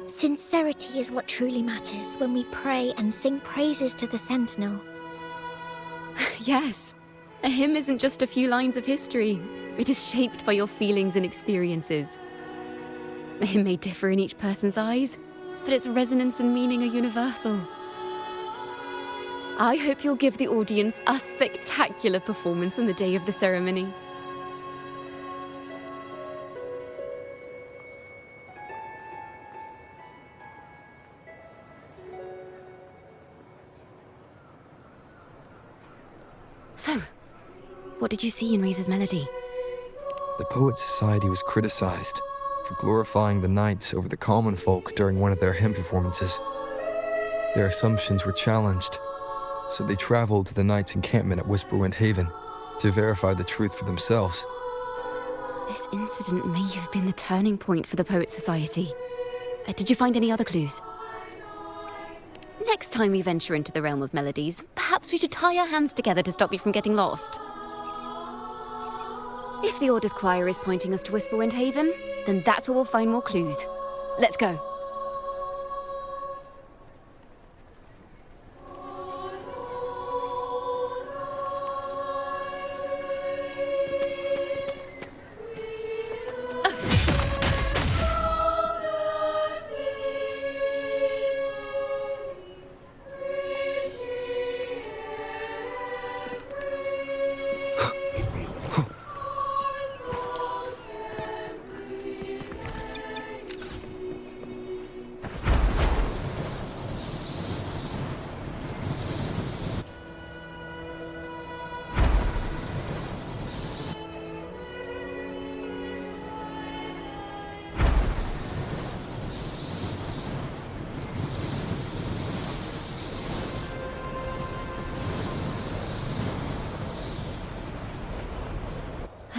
Sincerity is what truly matters when we pray and sing praises to the Sentinel. Yes, a hymn isn't just a few lines of history. It is shaped by your feelings and experiences. A hymn may differ in each person's eyes, but its resonance and meaning are universal. I hope you'll give the audience a spectacular performance on the day of the ceremony. So, what did you see in Razor's melody? The Poet Society was criticized for glorifying the knights over the common folk during one of their hymn performances. Their assumptions were challenged, so they traveled to the knights' encampment at Whisperwind Haven to verify the truth for themselves. This incident may have been the turning point for the Poet Society. Did you find any other clues? Next time we venture into the realm of melodies, perhaps we should tie our hands together to stop you from getting lost. If the Order's choir is pointing us to Whisperwind Haven, then that's where we'll find more clues. Let's go.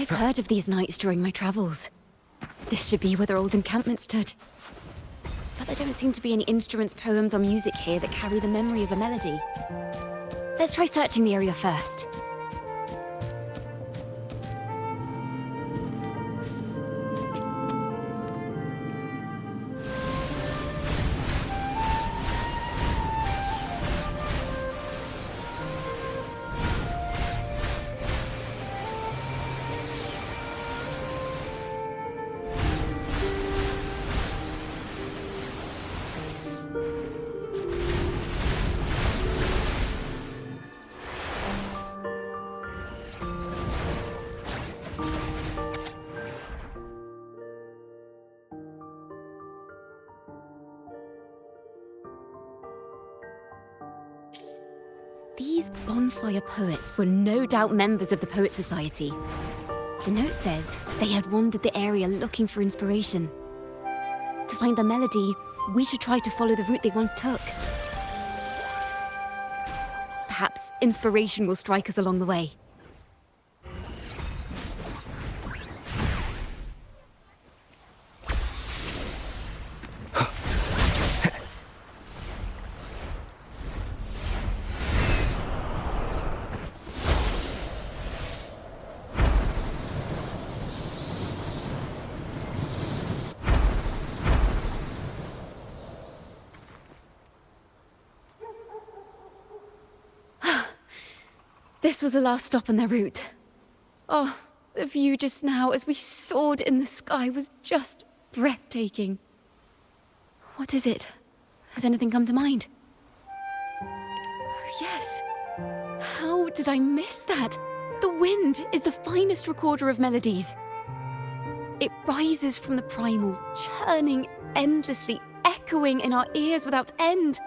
I've heard of these knights during my travels. This should be where their old encampment stood. But there don't seem to be any instruments, poems, or music here that carry the memory of a melody. Let's try searching the area first. These bonfire poets were no doubt members of the Poet Society. The note says they had wandered the area looking for inspiration. To find the melody, we should try to follow the route they once took. Perhaps inspiration will strike us along the way. This was the last stop on their route. Oh, the view just now as we soared in the sky was just breathtaking. What is it? Has anything come to mind? Oh, yes. How did I miss that? The wind is the finest recorder of melodies. It rises from the primal, churning endlessly, echoing in our ears without end.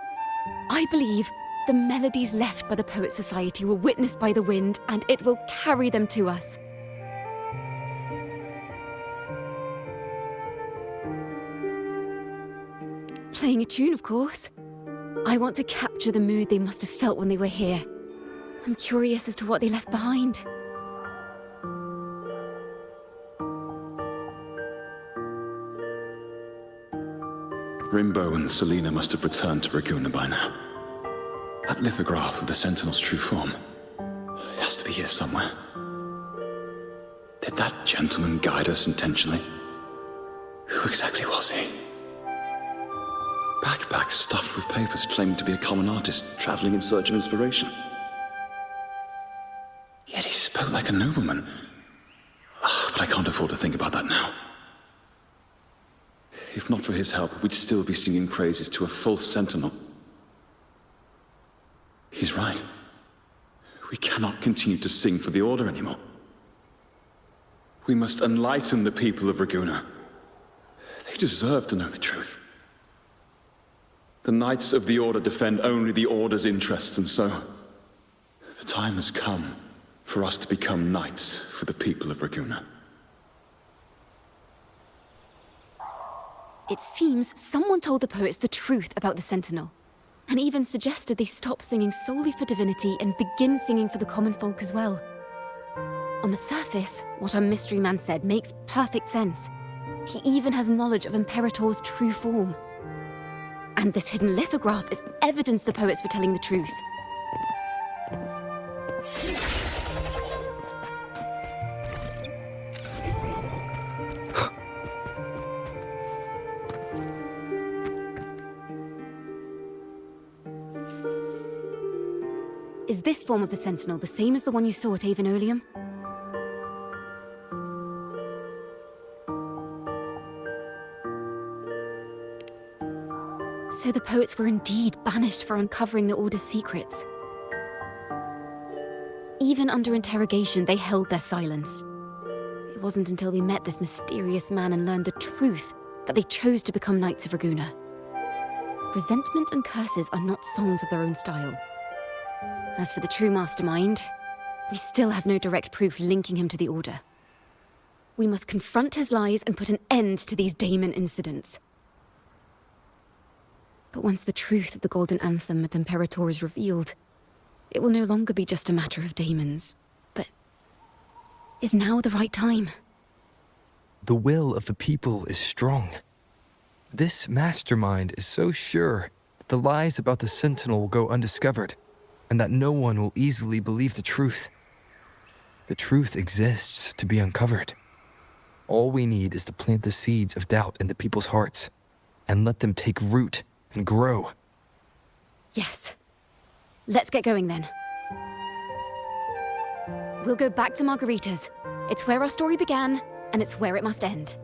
I believe the melodies left by the Poet Society were witnessed by the wind, and it will carry them to us. Playing a tune, of course. I want to capture the mood they must have felt when they were here. I'm curious as to what they left behind. Rimbo and Selena must have returned to Raguna by now. That lithograph of the Sentinel's true form. It has to be here somewhere. Did that gentleman guide us intentionally? Who exactly was he? Backpack stuffed with papers claiming to be a common artist traveling in search of inspiration. Yet he spoke like a nobleman. But I can't afford to think about that now. If not for his help, we'd still be singing praises to a false sentinel. He's right. We cannot continue to sing for the Order anymore. We must enlighten the people of Raguna. They deserve to know the truth. The Knights of the Order defend only the Order's interests, and so the time has come for us to become knights for the people of Raguna. It seems someone told the poets the truth about the Sentinel, and even suggested they stop singing solely for divinity and begin singing for the common folk as well. On the surface, what our mystery man said makes perfect sense. He even has knowledge of Imperator's true form. And this hidden lithograph is evidence the poets were telling the truth. Is this form of the Sentinel the same as the one you saw at Avenolium? So the poets were indeed banished for uncovering the Order's secrets. Even under interrogation, they held their silence. It wasn't until they met this mysterious man and learned the truth that they chose to become Knights of Raguna. Resentment and curses are not songs of their own style. As for the true mastermind, we still have no direct proof linking him to the Order. We must confront his lies and put an end to these Daemon incidents. But once the truth of the Golden Anthem at Imperator is revealed, it will no longer be just a matter of daemons, but is now the right time. The will of the people is strong. This mastermind is so sure that the lies about the Sentinel will go undiscovered, and that no one will easily believe the truth. The truth exists to be uncovered. All we need is to plant the seeds of doubt in the people's hearts, and let them take root and grow. Yes. Let's get going then. We'll go back to Margarita's. It's where our story began, and it's where it must end.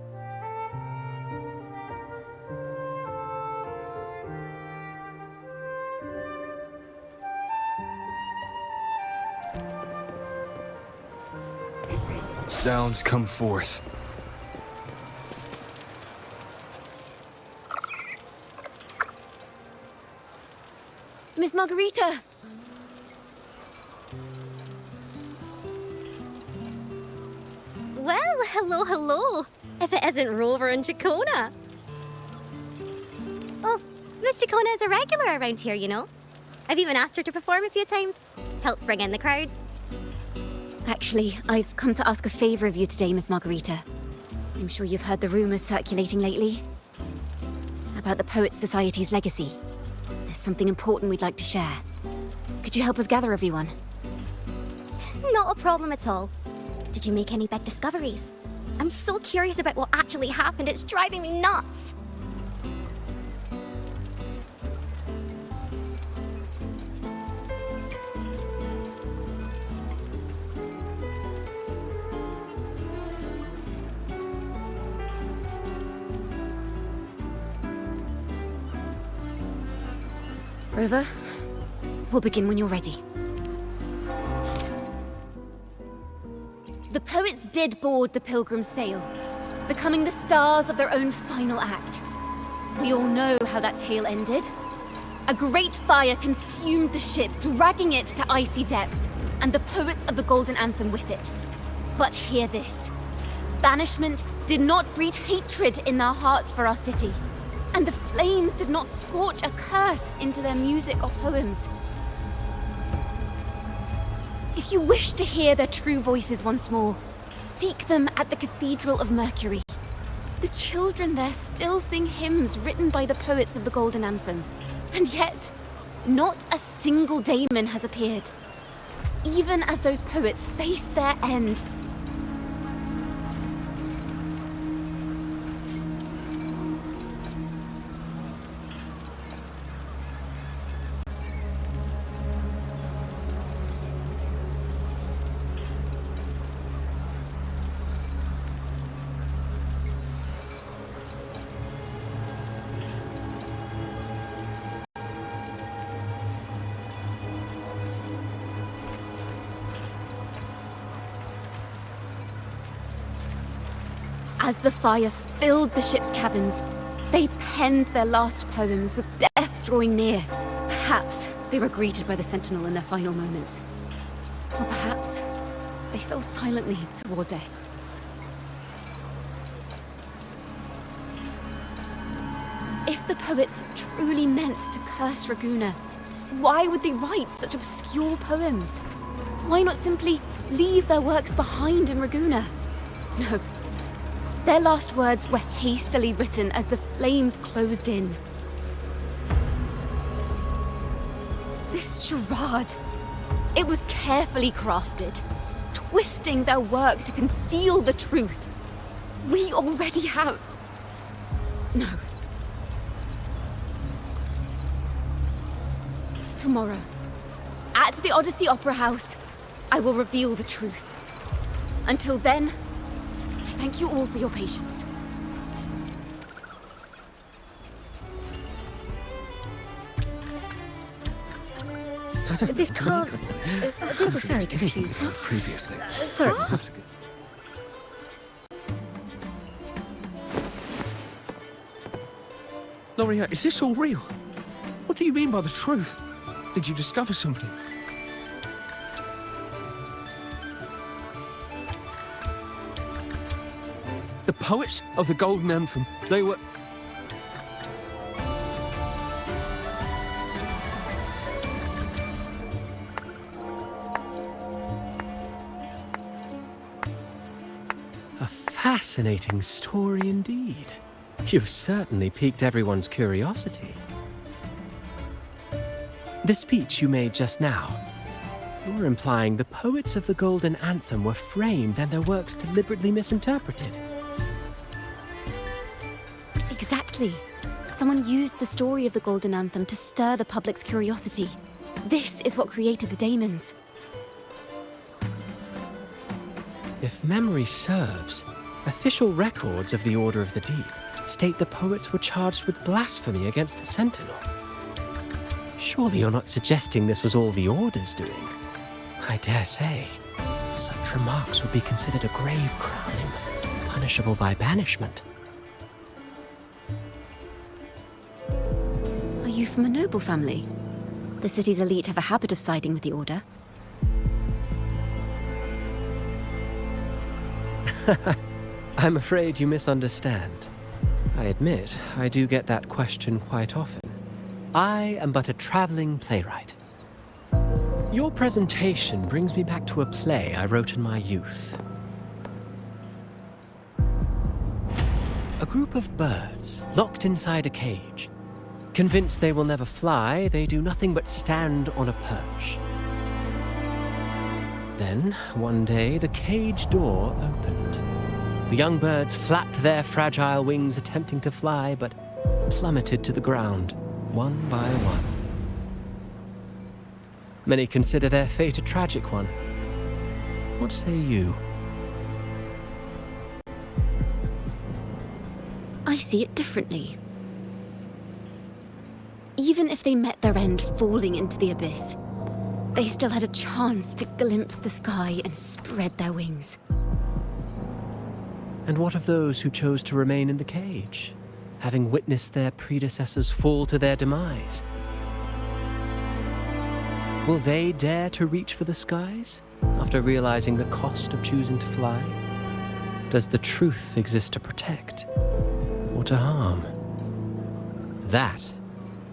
Sounds come forth. Miss Margarita! Well, hello. If it isn't Rover and Ciaccona. Oh, Miss Ciaccona is a regular around here, you know. I've even asked her to perform a few times. Helps bring in the crowds. Actually, I've come to ask a favor of you today, Miss Margarita. I'm sure you've heard the rumors circulating lately about the Poets Society's legacy. There's something important we'd like to share. Could you help us gather everyone? Not a problem at all. Did you make any big discoveries? I'm so curious about what actually happened. It's driving me nuts. Rover, we'll begin when you're ready. The poets did board the Pilgrim's sail, becoming the stars of their own final act. We all know how that tale ended. A great fire consumed the ship, dragging it to icy depths, and the poets of the Golden Anthem with it. But hear this. Banishment did not breed hatred in their hearts for our city, and the flames did not scorch a curse into their music or poems. If you wish to hear their true voices once more, seek them at the Cathedral of Mercury. The children there still sing hymns written by the poets of the Golden Anthem. And yet, not a single daemon has appeared. Even as those poets faced their end. As the fire filled the ship's cabins, they penned their last poems with death drawing near. Perhaps they were greeted by the Sentinel in their final moments. Or perhaps they fell silently toward death. If the poets truly meant to curse Ragusa, why would they write such obscure poems? Why not simply leave their works behind in Ragusa? No. Their last words were hastily written as the flames closed in. This charade, it was carefully crafted, twisting their work to conceal the truth. We already have... No. Tomorrow, at the Odyssey Opera House, I will reveal the truth. Until then, I thank you all for your patience. This can't... this is very confusing. Previously. Sorry. Loria, is this all real? What do you mean by the truth? Did you discover something? The poets of the Golden Anthem, they were... fascinating story indeed. You've certainly piqued everyone's curiosity. The speech you made just now, you're implying the poets of the Golden Anthem were framed and their works deliberately misinterpreted. Exactly. Someone used the story of the Golden Anthem to stir the public's curiosity. This is what created the daemons. If memory serves, official records of the Order of the Deep state the poets were charged with blasphemy against the Sentinel. Surely you're not suggesting this was all the Order's doing? I dare say, such remarks would be considered a grave crime, punishable by banishment. Are you from a noble family? The city's elite have a habit of siding with the Order. I'm afraid you misunderstand. I admit, I do get that question quite often. I am but a traveling playwright. Your presentation brings me back to a play I wrote in my youth. A group of birds locked inside a cage. Convinced they will never fly, they do nothing but stand on a perch. Then, one day, the cage door opened. The young birds flapped their fragile wings attempting to fly, but plummeted to the ground, one by one. Many consider their fate a tragic one. What say you? I see it differently. Even if they met their end falling into the abyss, they still had a chance to glimpse the sky and spread their wings. And what of those who chose to remain in the cage, having witnessed their predecessors fall to their demise? Will they dare to reach for the skies, after realizing the cost of choosing to fly? Does the truth exist to protect, or to harm? That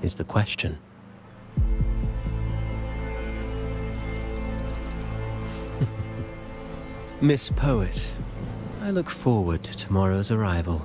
is the question. Miss Poet, I look forward to tomorrow's arrival.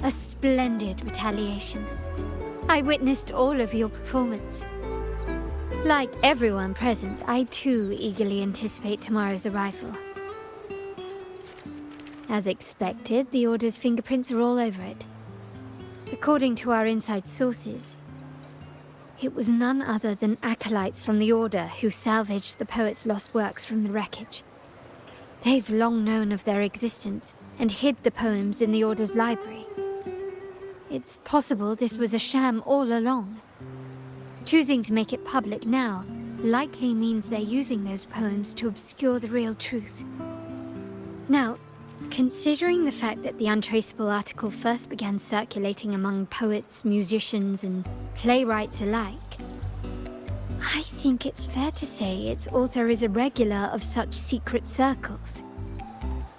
A splendid retaliation. I witnessed all of your performance. Like everyone present, I too eagerly anticipate tomorrow's arrival. As expected, the Order's fingerprints are all over it. According to our inside sources, it was none other than acolytes from the Order who salvaged the poet's lost works from the wreckage. They've long known of their existence and hid the poems in the Order's library. It's possible this was a sham all along. Choosing to make it public now likely means they're using those poems to obscure the real truth. Now, considering the fact that the untraceable article first began circulating among poets, musicians, and playwrights alike, I think it's fair to say its author is a regular of such secret circles.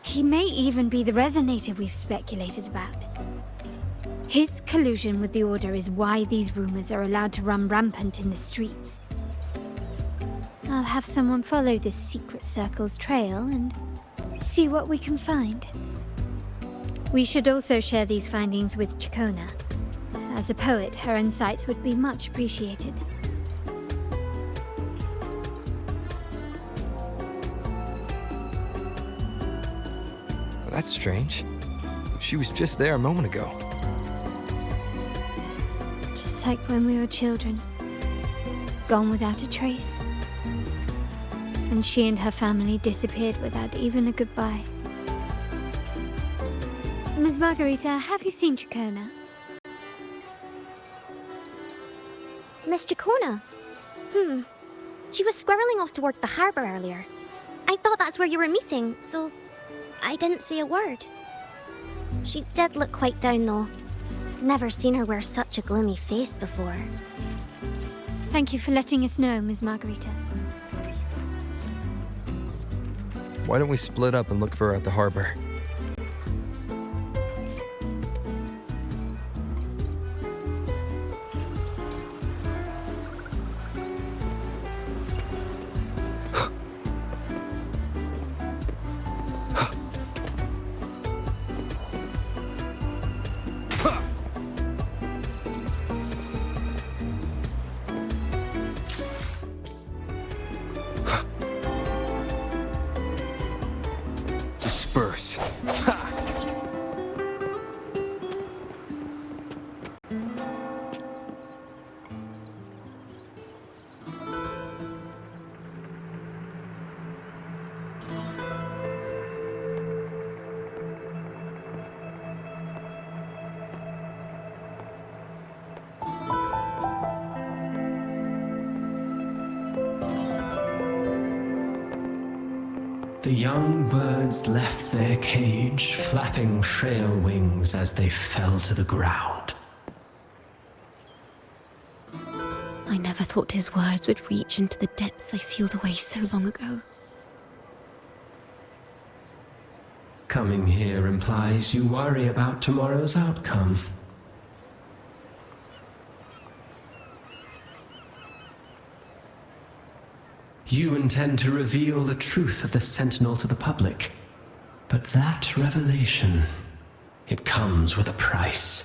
He may even be the resonator we've speculated about. His collusion with the Order is why these rumors are allowed to run rampant in the streets. I'll have someone follow this secret circle's trail and see what we can find. We should also share these findings with Ciaccona. As a poet, her insights would be much appreciated. That's strange. She was just there a moment ago. Just like when we were children. Gone without a trace. And she and her family disappeared without even a goodbye. Ms. Margarita, have you seen Ciaccona? Miss Ciaccona? She was squirreling off towards the harbor earlier. I thought that's where you were meeting, so I didn't say a word. She did look quite down, though. Never seen her wear such a gloomy face before. Thank you for letting us know, Ms. Margarita. Why don't we split up and look for her at the harbor? Disperse. Ha! The young birds left their cage, flapping frail wings as they fell to the ground. I never thought his words would reach into the depths I sealed away so long ago. Coming here implies you worry about tomorrow's outcome. You intend to reveal the truth of the Sentinel to the public. But that revelation, it comes with a price.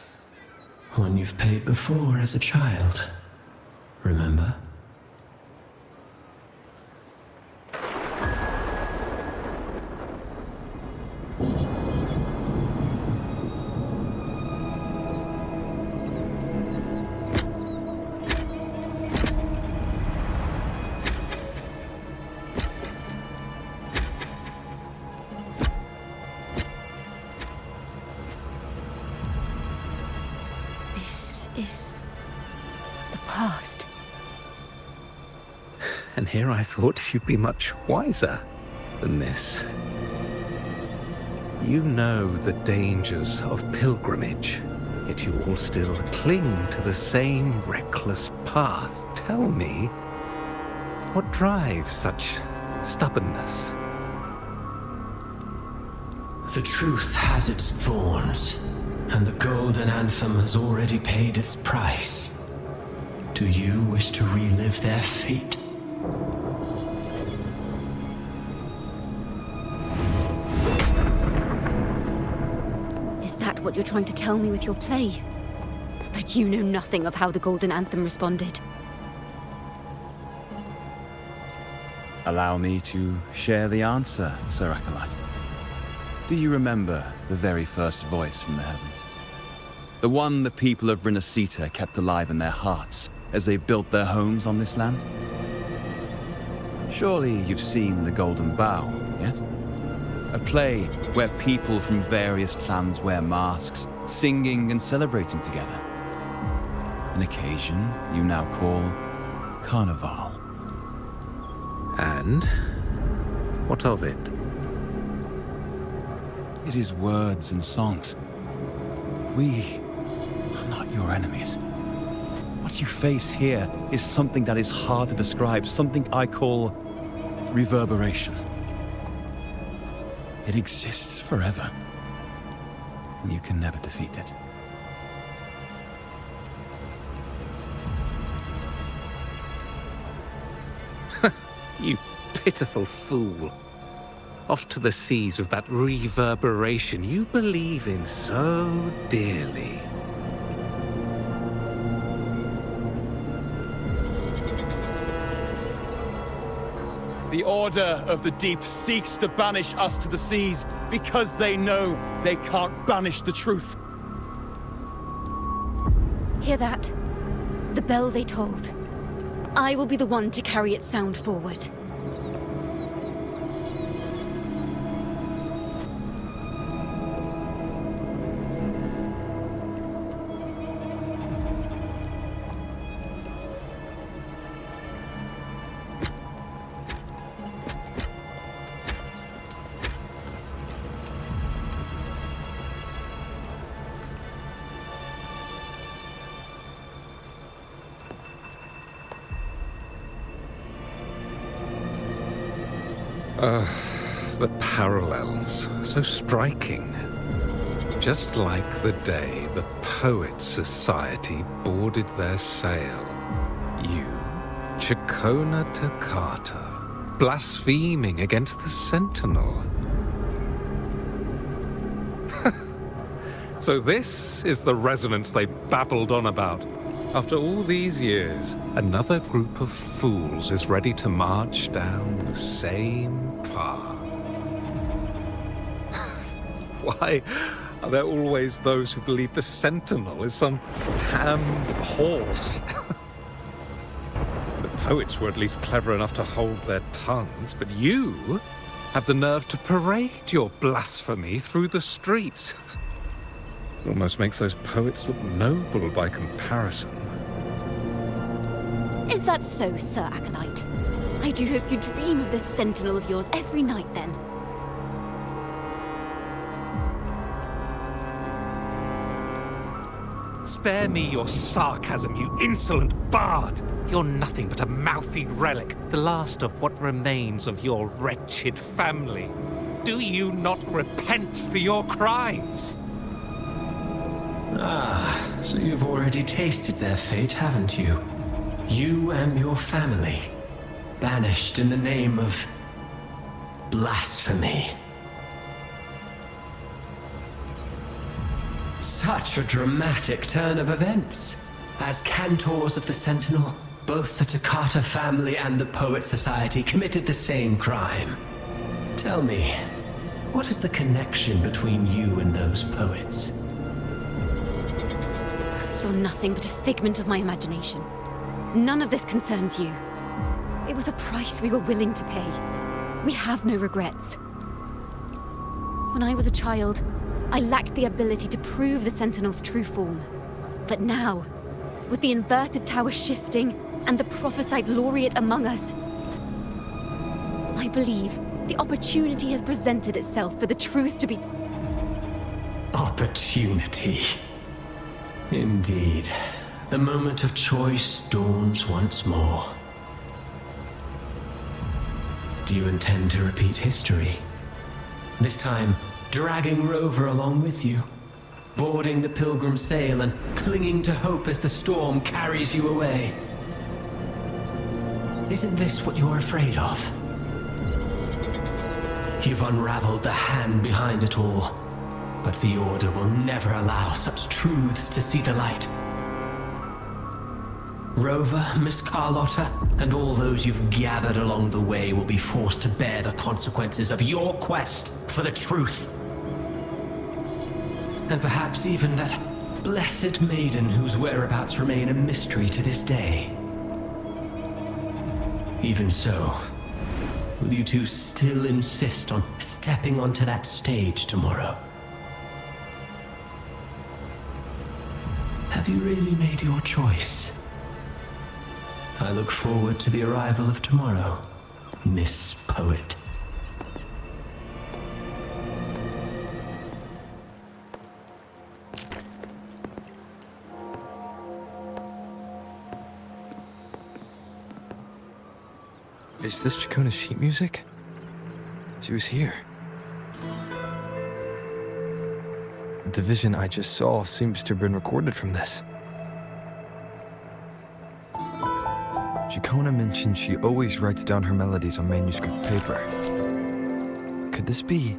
One you've paid before as a child. Remember? Is the past. And here I thought you'd be much wiser than this. You know the dangers of pilgrimage, yet you all still cling to the same reckless path. Tell me, what drives such stubbornness? The truth has its thorns, and the Golden Anthem has already paid its price. Do you wish to relive their fate? Is that what you're trying to tell me with your play? But you know nothing of how the Golden Anthem responded. Allow me to share the answer, Sir Acolyte. Do you remember the very first voice from the heavens? The one the people of Rinascita kept alive in their hearts as they built their homes on this land? Surely you've seen The Golden Bough, yes? A play where people from various clans wear masks, singing and celebrating together. An occasion you now call Carnival. And what of it? It is words and songs. We are not your enemies. What you face here is something that is hard to describe, something I call reverberation. It exists forever, and you can never defeat it. You pitiful fool. Off to the seas with that reverberation you believe in so dearly. The Order of the Deep seeks to banish us to the seas because they know they can't banish the truth. Hear that? The bell they tolled. I will be the one to carry its sound forward. The parallels, so striking. Just like the day the Poets Society boarded their sail. You, Ciaccona Toccata, blaspheming against the Sentinel. So this is the resonance they babbled on about. After all these years, another group of fools is ready to march down the same path. Why are there always those who believe the Sentinel is some damn horse? The poets were at least clever enough to hold their tongues, but you have the nerve to parade your blasphemy through the streets. Almost makes those poets look noble by comparison. Is that so, Sir Acolyte? I do hope you dream of this Sentinel of yours every night, then. Spare me your sarcasm, you insolent bard! You're nothing but a mouthy relic, the last of what remains of your wretched family. Do you not repent for your crimes? Ah, so you've already tasted their fate, haven't you? You and your family, banished in the name of blasphemy. Such a dramatic turn of events. As cantors of the Sentinel, both the Toccata family and the Poet Society committed the same crime. Tell me, what is the connection between you and those poets? You're nothing but a figment of my imagination. None of this concerns you. It was a price we were willing to pay. We have no regrets. When I was a child, I lacked the ability to prove the Sentinel's true form. But now, with the inverted tower shifting and the prophesied laureate among us, I believe the opportunity has presented itself for the truth to be... Opportunity. Indeed. The moment of choice dawns once more. Do you intend to repeat history? This time, dragging Rover along with you, boarding the pilgrim sail and clinging to hope as the storm carries you away. Isn't this what you're afraid of? You've unraveled the hand behind it all, but the Order will never allow such truths to see the light. Rover, Miss Carlotta, and all those you've gathered along the way will be forced to bear the consequences of your quest for the truth. And perhaps even that blessed maiden whose whereabouts remain a mystery to this day. Even so, will you two still insist on stepping onto that stage tomorrow? Have you really made your choice? I look forward to the arrival of tomorrow, Miss Poet. Is this Ciaccona's sheet music? She was here. The vision I just saw seems to have been recorded from this. Ciaccona mentioned she always writes down her melodies on manuscript paper. Could this be?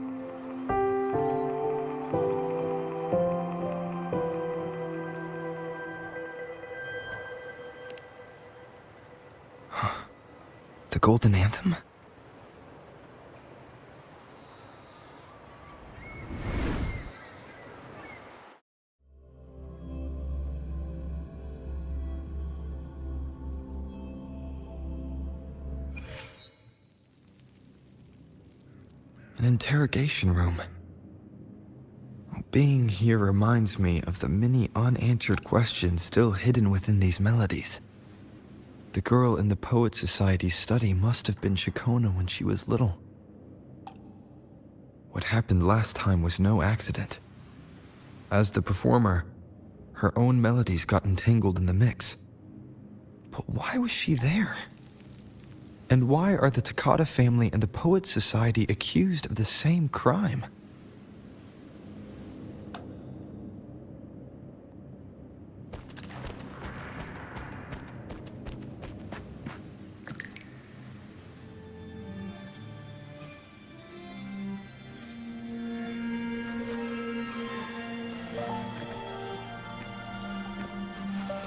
The Golden Anthem? An interrogation room. Being here reminds me of the many unanswered questions still hidden within these melodies. The girl in the Poet Society's study must have been Ciaccona when she was little. What happened last time was no accident. As the performer, her own melodies got entangled in the mix. But why was she there? And why are the Ciaccona family and the Poets Society accused of the same crime?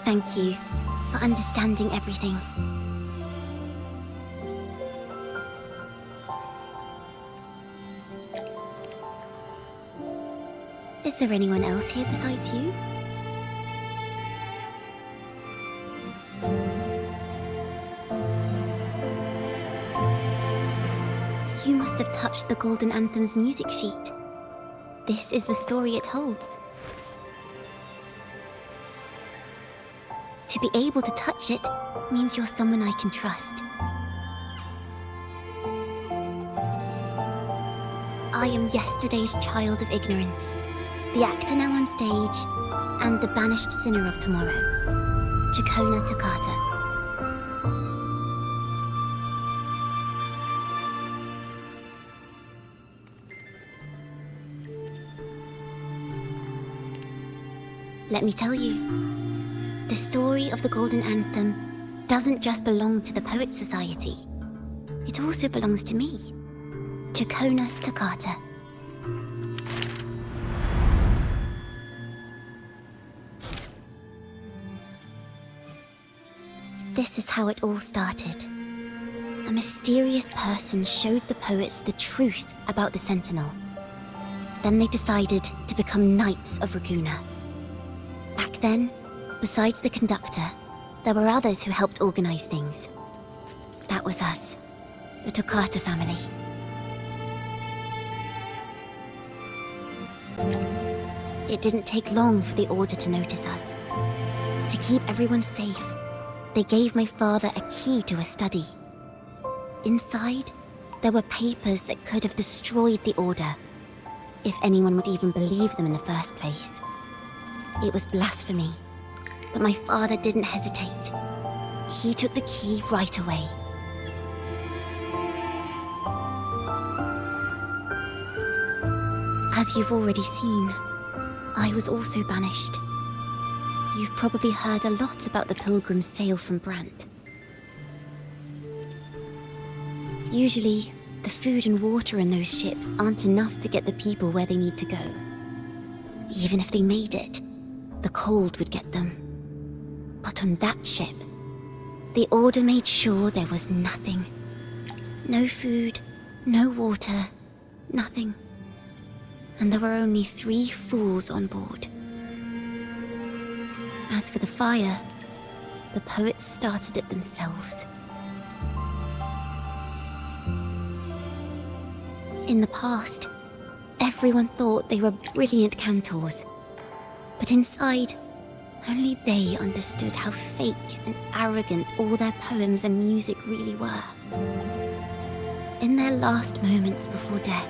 Thank you for understanding everything. Is there anyone else here besides you? You must have touched the Golden Anthem's music sheet. This is the story it holds. To be able to touch it means you're someone I can trust. I am yesterday's child of ignorance, the actor now on stage, and the banished sinner of tomorrow, Ciaccona Toccata. Let me tell you, the story of the Golden Anthem doesn't just belong to the Poets Society. It also belongs to me, Ciaccona Toccata. This is how it all started. A mysterious person showed the poets the truth about the Sentinel. Then they decided to become Knights of Raguena. Back then, besides the conductor, there were others who helped organize things. That was us, the Toccata family. It didn't take long for the Order to notice us. To keep everyone safe, they gave my father a key to a study. Inside, there were papers that could have destroyed the Order, if anyone would even believe them in the first place. It was blasphemy, but my father didn't hesitate. He took the key right away. As you've already seen, I was also banished. You've probably heard a lot about the pilgrims' sail from Brant. Usually, the food and water in those ships aren't enough to get the people where they need to go. Even if they made it, the cold would get them. But on that ship, the Order made sure there was nothing. No food, no water, nothing. And there were only 3 fools on board. As for the fire, the poets started it themselves. In the past, everyone thought they were brilliant cantors. But inside, only they understood how fake and arrogant all their poems and music really were. In their last moments before death,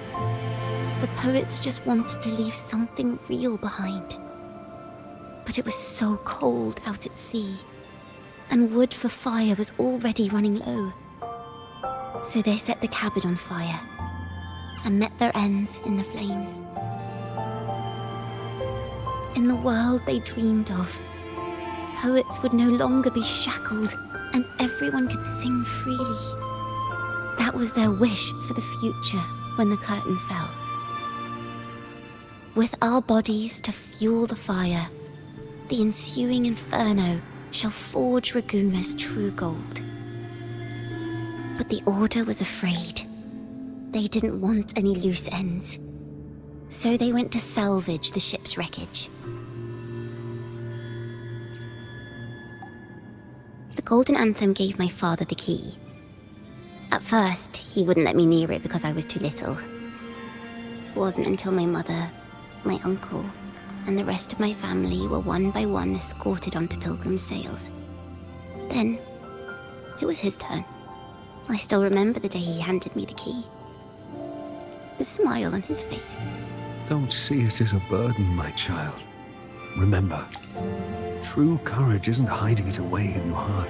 the poets just wanted to leave something real behind. But it was so cold out at sea, and wood for fire was already running low. So they set the cabin on fire, and met their ends in the flames. In the world they dreamed of, poets would no longer be shackled, and everyone could sing freely. That was their wish for the future when the curtain fell. With our bodies to fuel the fire, the ensuing inferno shall forge Raguena's true gold. But the Order was afraid. They didn't want any loose ends. So they went to salvage the ship's wreckage. The Golden Anthem gave my father the key. At first, he wouldn't let me near it because I was too little. It wasn't until my mother, my uncle, and the rest of my family were one by one escorted onto pilgrim sails. Then, it was his turn. I still remember the day he handed me the key. The smile on his face. Don't see it as a burden, my child. Remember, true courage isn't hiding it away in your heart.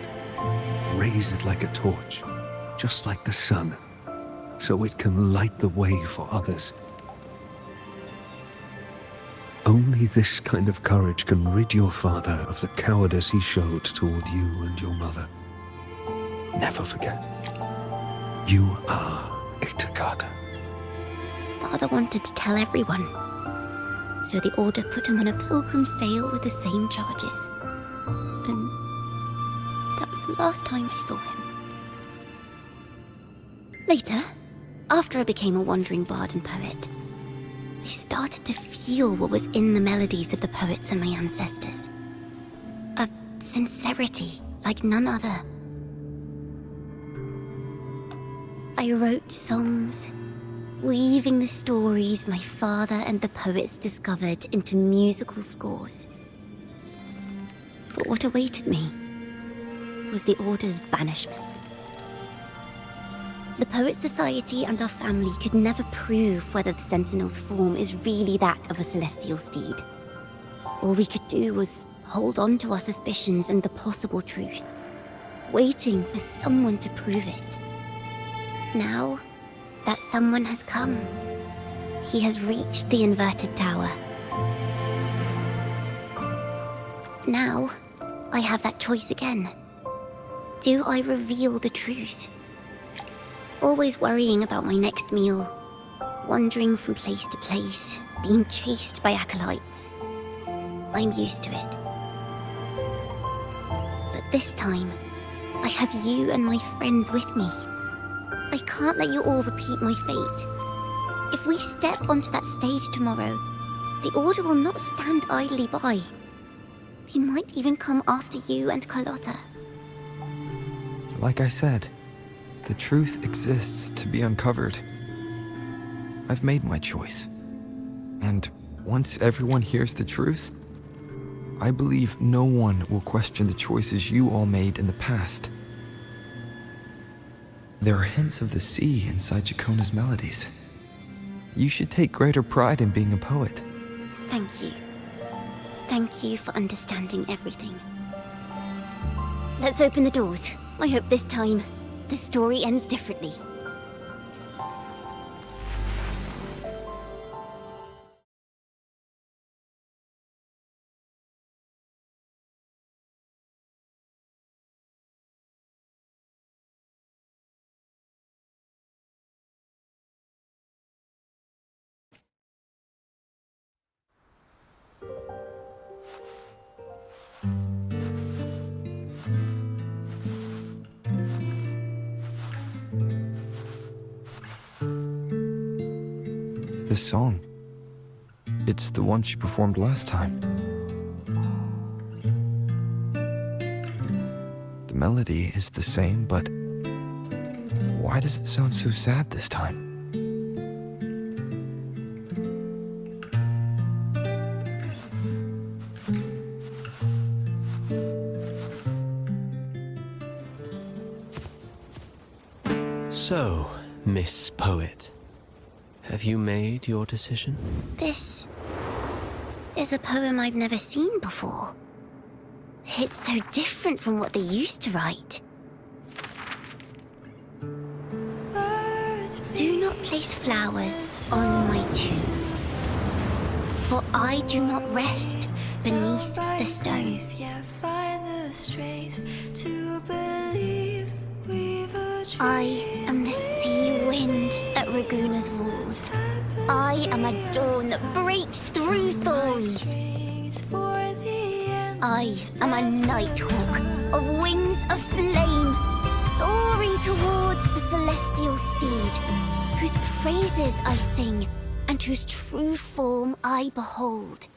Raise it like a torch. just like the sun, so it can light the way for others. Only this kind of courage can rid your father of the cowardice he showed toward you and your mother. Never forget, you are a Ciaccona. Father wanted to tell everyone, so the Order put him on a pilgrim sail with the same charges. And that was the last time I saw him. Later, after I became a wandering bard and poet, I started to feel what was in the melodies of the poets and my ancestors. A sincerity like none other. I wrote songs, weaving the stories my father and the poets discovered into musical scores. But what awaited me was the Order's banishment. The Poet Society and our family could never prove whether the Sentinel's form is really that of a celestial steed. All we could do was hold on to our suspicions and the possible truth, waiting for someone to prove it. Now that someone has come, he has reached the inverted tower. Now, I have that choice again. Do I reveal the truth? Always worrying about my next meal, wandering from place to place, being chased by acolytes. I'm used to it. But this time, I have you and my friends with me. I can't let you all repeat my fate. If we step onto that stage tomorrow, the Order will not stand idly by. He might even come after you and Carlotta. Like I said, the truth exists to be uncovered. I've made my choice. And once everyone hears the truth, I believe no one will question the choices you all made in the past. There are hints of the sea inside Ciaccona's melodies. You should take greater pride in being a poet. Thank you. Thank you for understanding everything. Let's open the doors. I hope this time, the story ends differently. This song, it's the one she performed last time. The melody is the same, but why does it sound so sad this time? So, Miss Poet, have you made your decision? This is a poem I've never seen before. It's so different from what they used to write. Do not place flowers on my tomb, for I do not rest beneath the stone. I am the sea wind at Raguna's walls. I am a dawn that breaks through thorns. I am a nighthawk of wings of flame, soaring towards the celestial steed, whose praises I sing and whose true form I behold.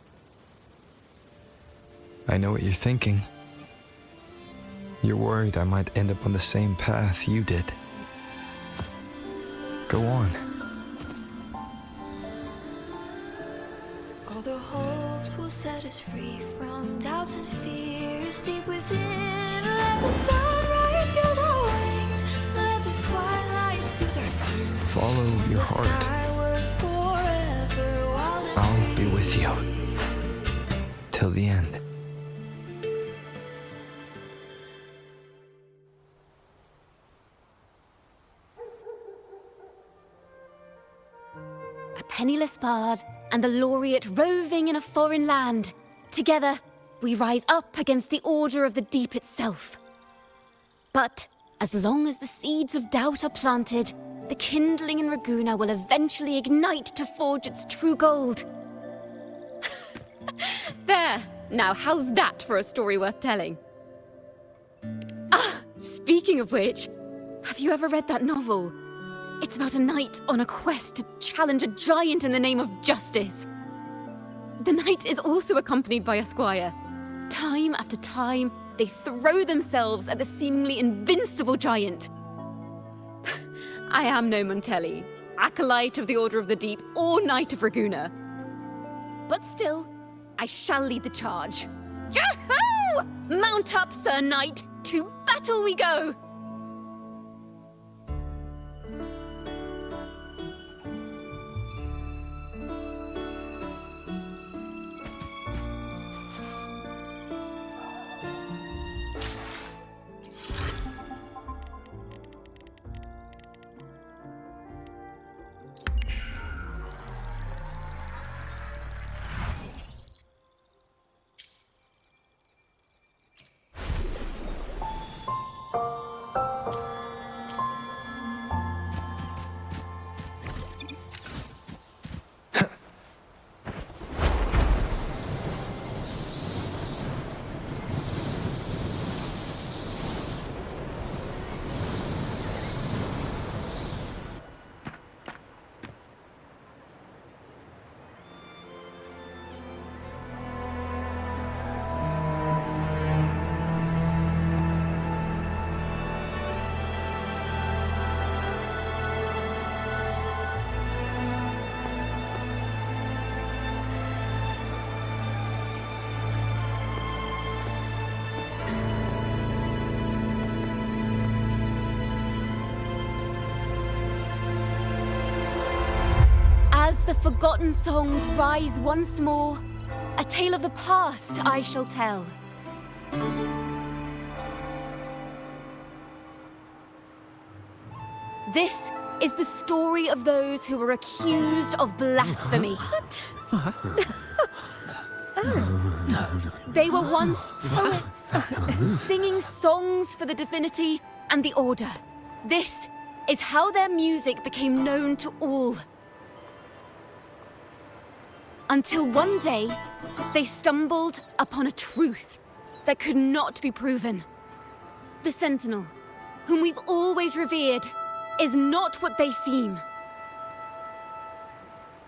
I know what you're thinking. You're worried I might end up on the same path you did. Go on. All the hopes will set us free from doubts and fears deep within. Let the sunrise gild our wings. Let the twilight soothe our skin. Follow your heart. I'll be with you. Till the end. penniless bard and the laureate roving in a foreign land. Together, we rise up against the Order of the Deep itself. But as long as the seeds of doubt are planted, the kindling in Raguna will eventually ignite to forge its true gold. There! Now how's that for a story worth telling? Ah, speaking of which, have you ever read that novel? It's about a knight on a quest to challenge a giant in the name of justice. The knight is also accompanied by a squire. Time after time, they throw themselves at the seemingly invincible giant. I am no Montelli, acolyte of the Order of the Deep or Knight of Raguna. But still, I shall lead the charge. Yahoo! Mount up, Sir Knight! To battle we go! As the forgotten songs rise once more, a tale of the past I shall tell. This is the story of those who were accused of blasphemy. What? They were once poets, singing songs for the divinity and the Order. This is how their music became known to all. Until one day, they stumbled upon a truth that could not be proven. The Sentinel, whom we've always revered, is not what they seem.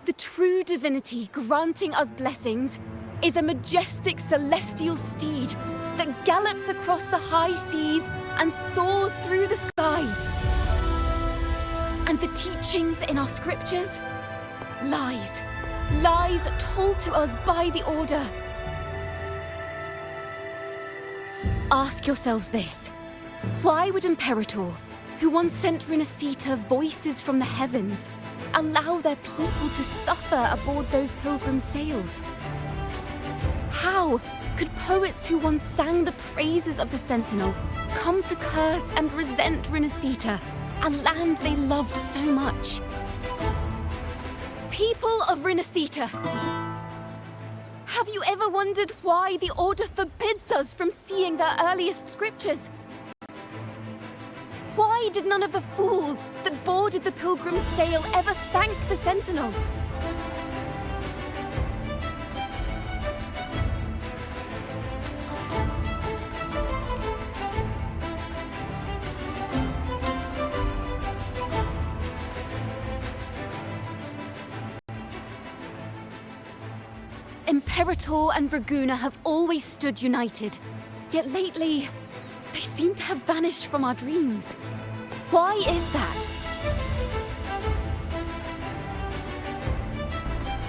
The true divinity granting us blessings is a majestic celestial steed that gallops across the high seas and soars through the skies. And the teachings in our scriptures? Lies. Lies told to us by the Order. Ask yourselves this. Why would Imperator, who once sent Rinascita voices from the heavens, allow their people to suffer aboard those pilgrim sails? How could poets who once sang the praises of the Sentinel come to curse and resent Rinascita, a land they loved so much? People of Rinascita, have you ever wondered why the Order forbids us from seeing their earliest scriptures? Why did none of the fools that boarded the Pilgrim's sail ever thank the Sentinel? Imperator and Raguna have always stood united, yet lately, they seem to have vanished from our dreams. Why is that?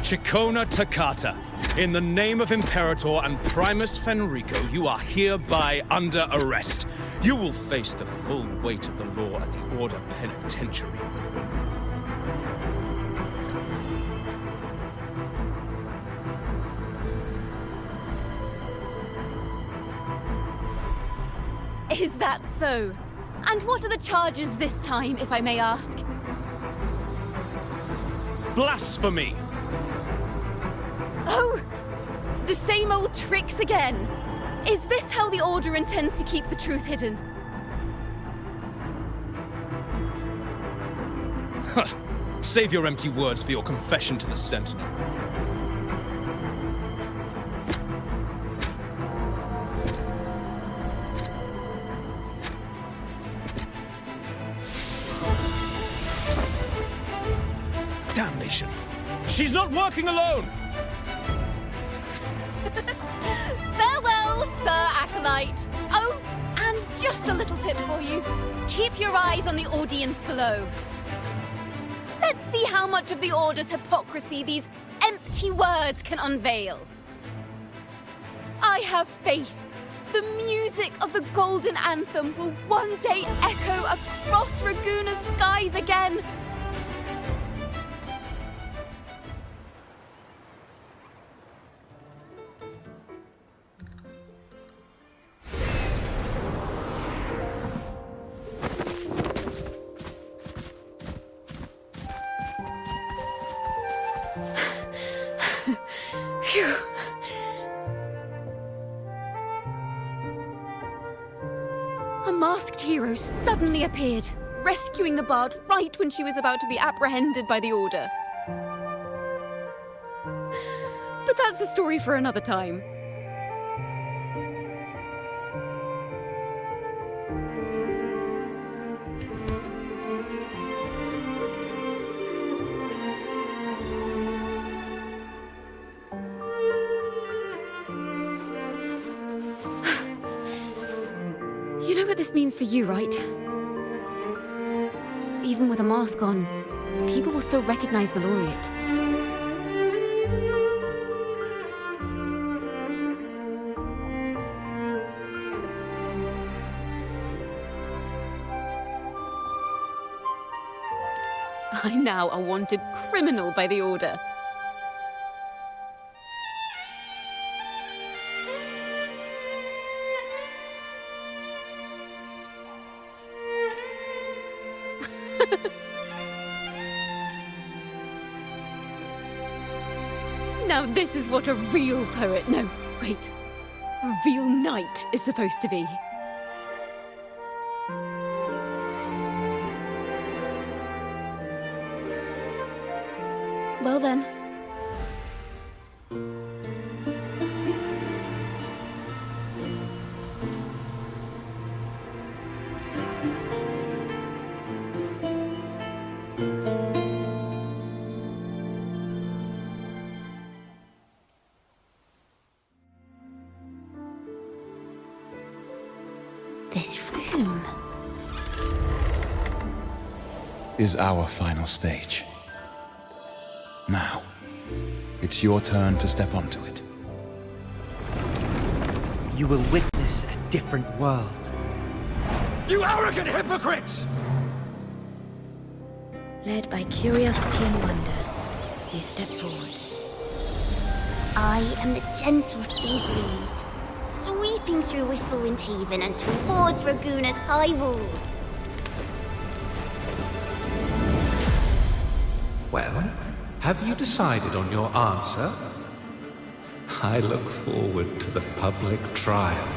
Ciaccona Toccata, in the name of Imperator and Primus Fenrico, you are hereby under arrest. You will face the full weight of the law at the Order Penitentiary. Is that so? And what are the charges this time, if I may ask? Blasphemy! Oh! The same old tricks again! Is this how the Order intends to keep the truth hidden? Save your empty words for your confession to the Sentinel. Damnation! She's not working alone! Farewell, Sir Acolyte! Oh, and just a little tip for you. Keep your eyes on the audience below. Let's see how much of the Order's hypocrisy these empty words can unveil. I have faith. The music of the Golden Anthem will one day echo across Raguna's skies again. Phew. A masked hero suddenly appeared, rescuing the bard right when she was about to be apprehended by the Order. But that's a story for another time. You know what this means for you, right? Even with a mask on, people will still recognize the laureate. I'm now a wanted criminal by the Order. Now this is what a real poet, no, wait, a real knight is supposed to be. Well then. This room is our final stage. Now, it's your turn to step onto it. You will witness a different world. You arrogant hypocrites! Led by curiosity and wonder, you step forward. I am the gentle sea breeze, sweeping through Whisperwind Haven and towards Raguna's high walls. Well, have you decided on your answer? I look forward to the public trial.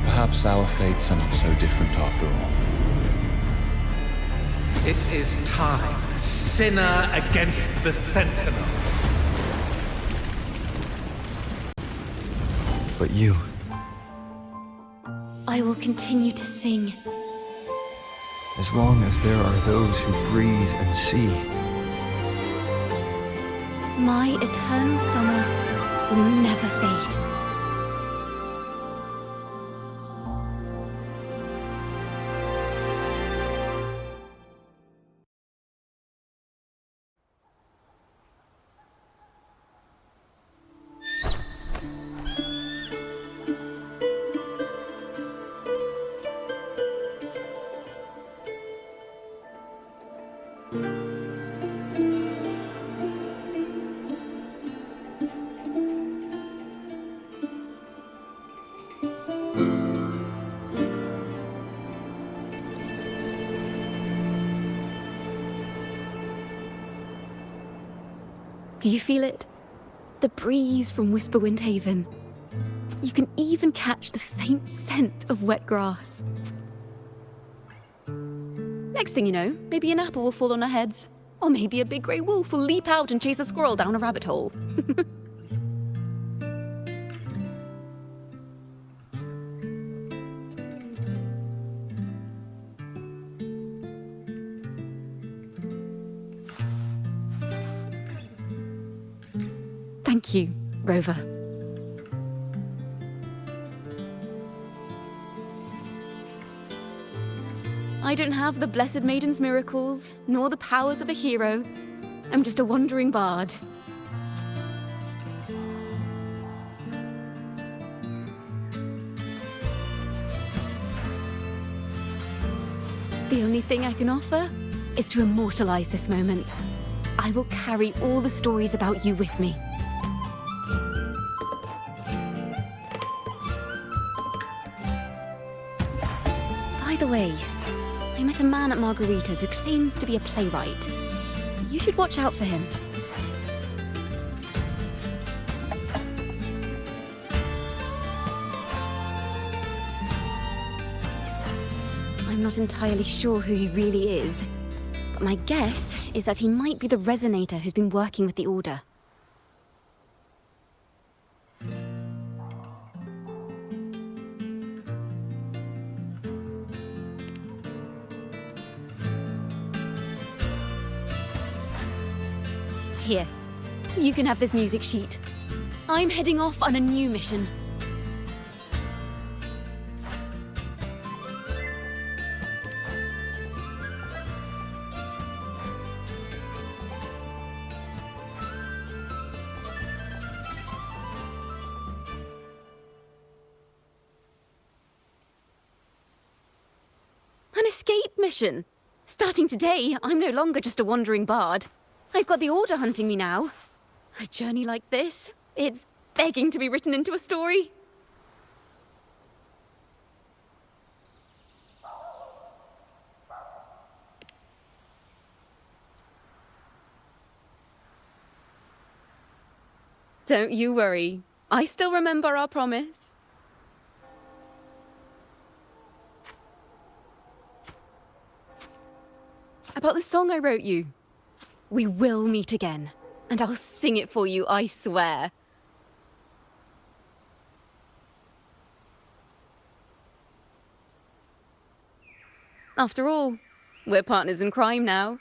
Perhaps our fates are not so different after all. It is time, sinner against the Sentinel. But you... I will continue to sing. As long as there are those who breathe and see. My eternal summer will never fade. Do you feel it? The breeze from Whisperwind Haven. You can even catch the faint scent of wet grass. Next thing you know, maybe an apple will fall on our heads. Or maybe a big grey wolf will leap out and chase a squirrel down a rabbit hole. Thank you, Rover. I don't have the Blessed Maiden's miracles, nor the powers of a hero. I'm just a wandering bard. The only thing I can offer is to immortalize this moment. I will carry all the stories about you with me. By the way, I met a man at Margarita's who claims to be a playwright. You should watch out for him. I'm not entirely sure who he really is, but my guess is that he might be the resonator who's been working with the Order. Here, you can have this music sheet. I'm heading off on a new mission. An escape mission. Starting today, I'm no longer just a wandering bard. I've got the Order hunting me now. A journey like this, it's begging to be written into a story. Don't you worry. I still remember our promise. About the song I wrote you. We will meet again, and I'll sing it for you, I swear. After all, we're partners in crime now.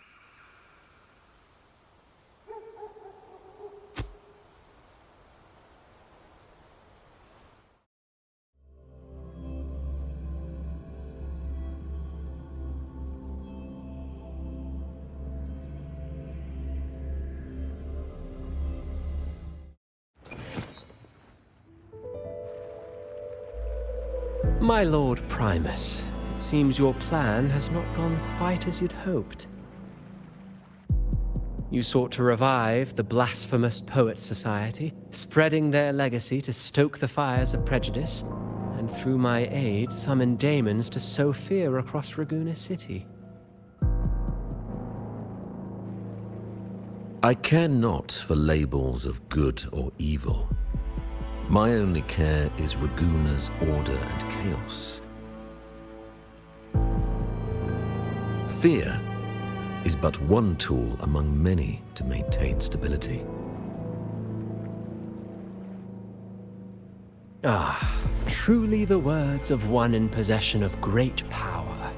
My Lord Primus, it seems your plan has not gone quite as you'd hoped. You sought to revive the Blasphemous Poets Society, spreading their legacy to stoke the fires of prejudice, and through my aid summon daemons to sow fear across Raguna City. I care not for labels of good or evil. My only care is Raguna's order and chaos. Fear is but one tool among many to maintain stability. Ah, truly the words of one in possession of great power.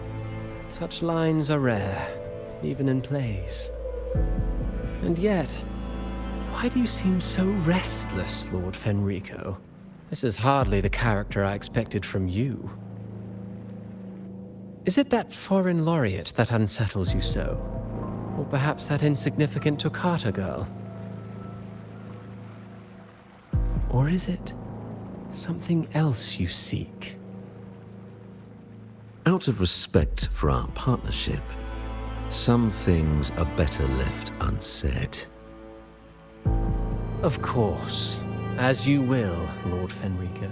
Such lines are rare, even in plays. And yet, why do you seem so restless, Lord Fenrico? This is hardly the character I expected from you. Is it that foreign laureate that unsettles you so? Or perhaps that insignificant Toccata girl? Or is it something else you seek? Out of respect for our partnership, some things are better left unsaid. Of course. As you will, Lord Fenrico.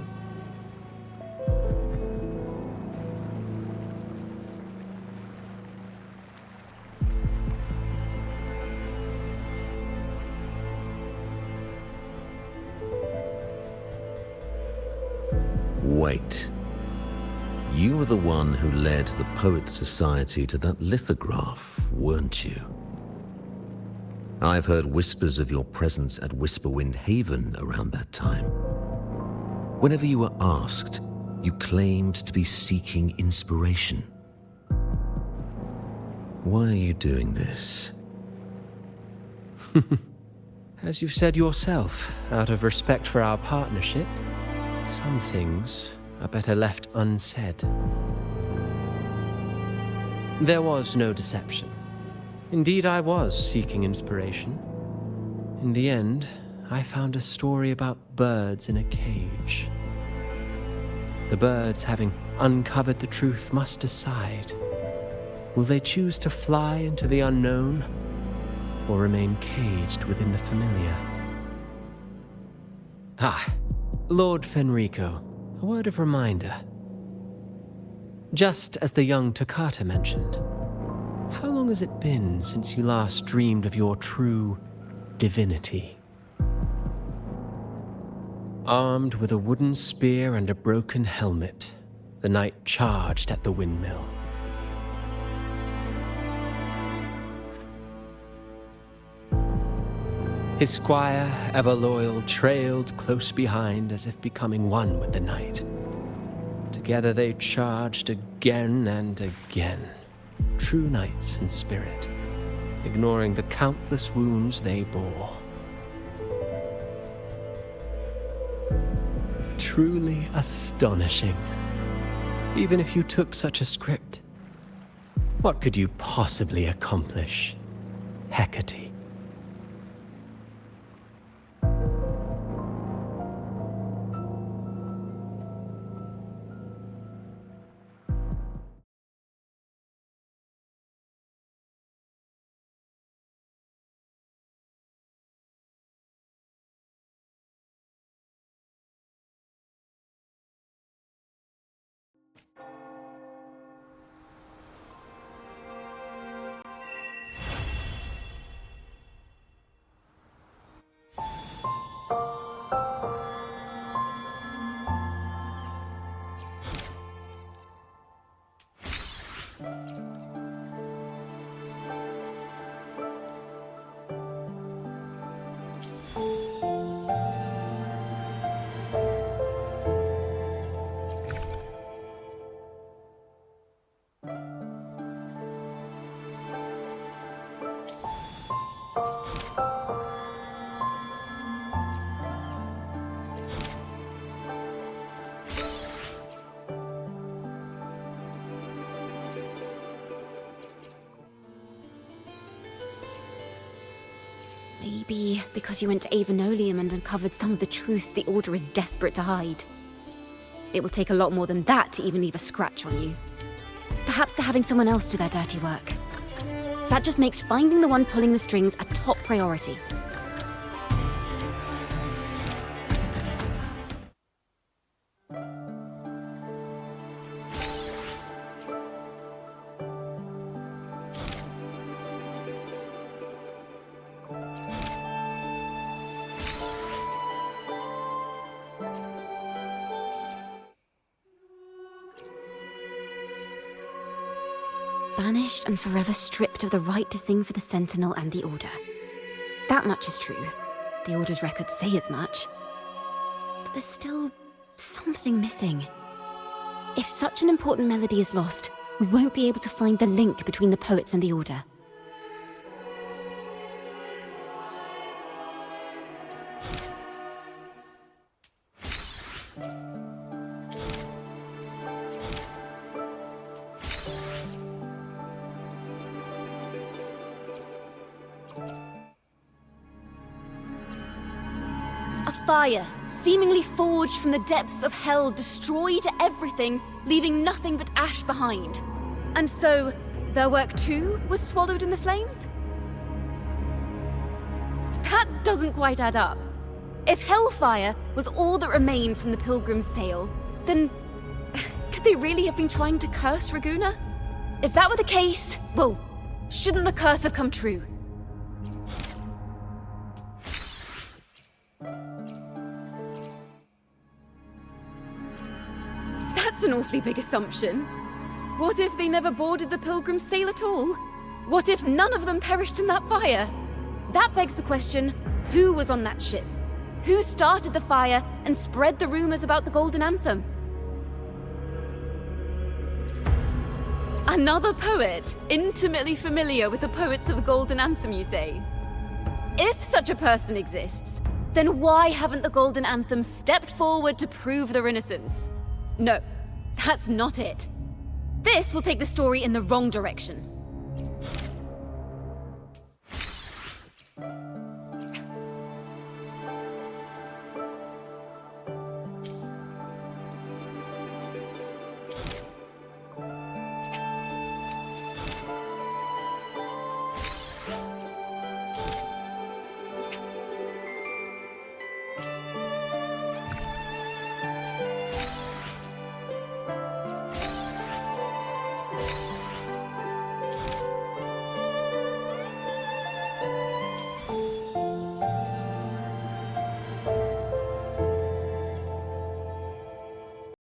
Wait. You were the one who led the Poets Society to that lithograph, weren't you? I've heard whispers of your presence at Whisperwind Haven around that time. Whenever you were asked, you claimed to be seeking inspiration. Why are you doing this? As you've said yourself, out of respect for our partnership, some things are better left unsaid. There was no deception. Indeed, I was seeking inspiration. In the end, I found a story about birds in a cage. The birds, having uncovered the truth, must decide. Will they choose to fly into the unknown, or remain caged within the familiar? Lord Fenrico, a word of reminder. Just as the young Toccata mentioned, how long has it been since you last dreamed of your true divinity? Armed with a wooden spear and a broken helmet, the knight charged at the windmill. His squire, ever loyal, trailed close behind as if becoming one with the knight. Together they charged again and again, true knights in spirit, ignoring the countless wounds they bore. Truly astonishing. Even if you took such a script, what could you possibly accomplish, Hecate? Maybe because you went to Avenolium and uncovered some of the truth the Order is desperate to hide. It will take a lot more than that to even leave a scratch on you. Perhaps they're having someone else do their dirty work. That just makes finding the one pulling the strings a top priority. Banished and forever stripped of the right to sing for the Sentinel and the Order. That much is true. The Order's records say as much. But there's still something missing. If such an important melody is lost, we won't be able to find the link between the poets and the Order. Fire, seemingly forged from the depths of hell, destroyed everything, leaving nothing but ash behind. And so, their work too was swallowed in the flames? That doesn't quite add up. If hellfire was all that remained from the Pilgrim's sail, then could they really have been trying to curse Raguna? If that were the case, well, shouldn't the curse have come true? That's an awfully big assumption. What if they never boarded the Pilgrim sail at all? What if none of them perished in that fire? That begs the question, who was on that ship? Who started the fire and spread the rumors about the Golden Anthem? Another poet, intimately familiar with the poets of the Golden Anthem, you say? If such a person exists, then why haven't the Golden Anthem stepped forward to prove the Renaissance? No, that's not it. This will take the story in the wrong direction.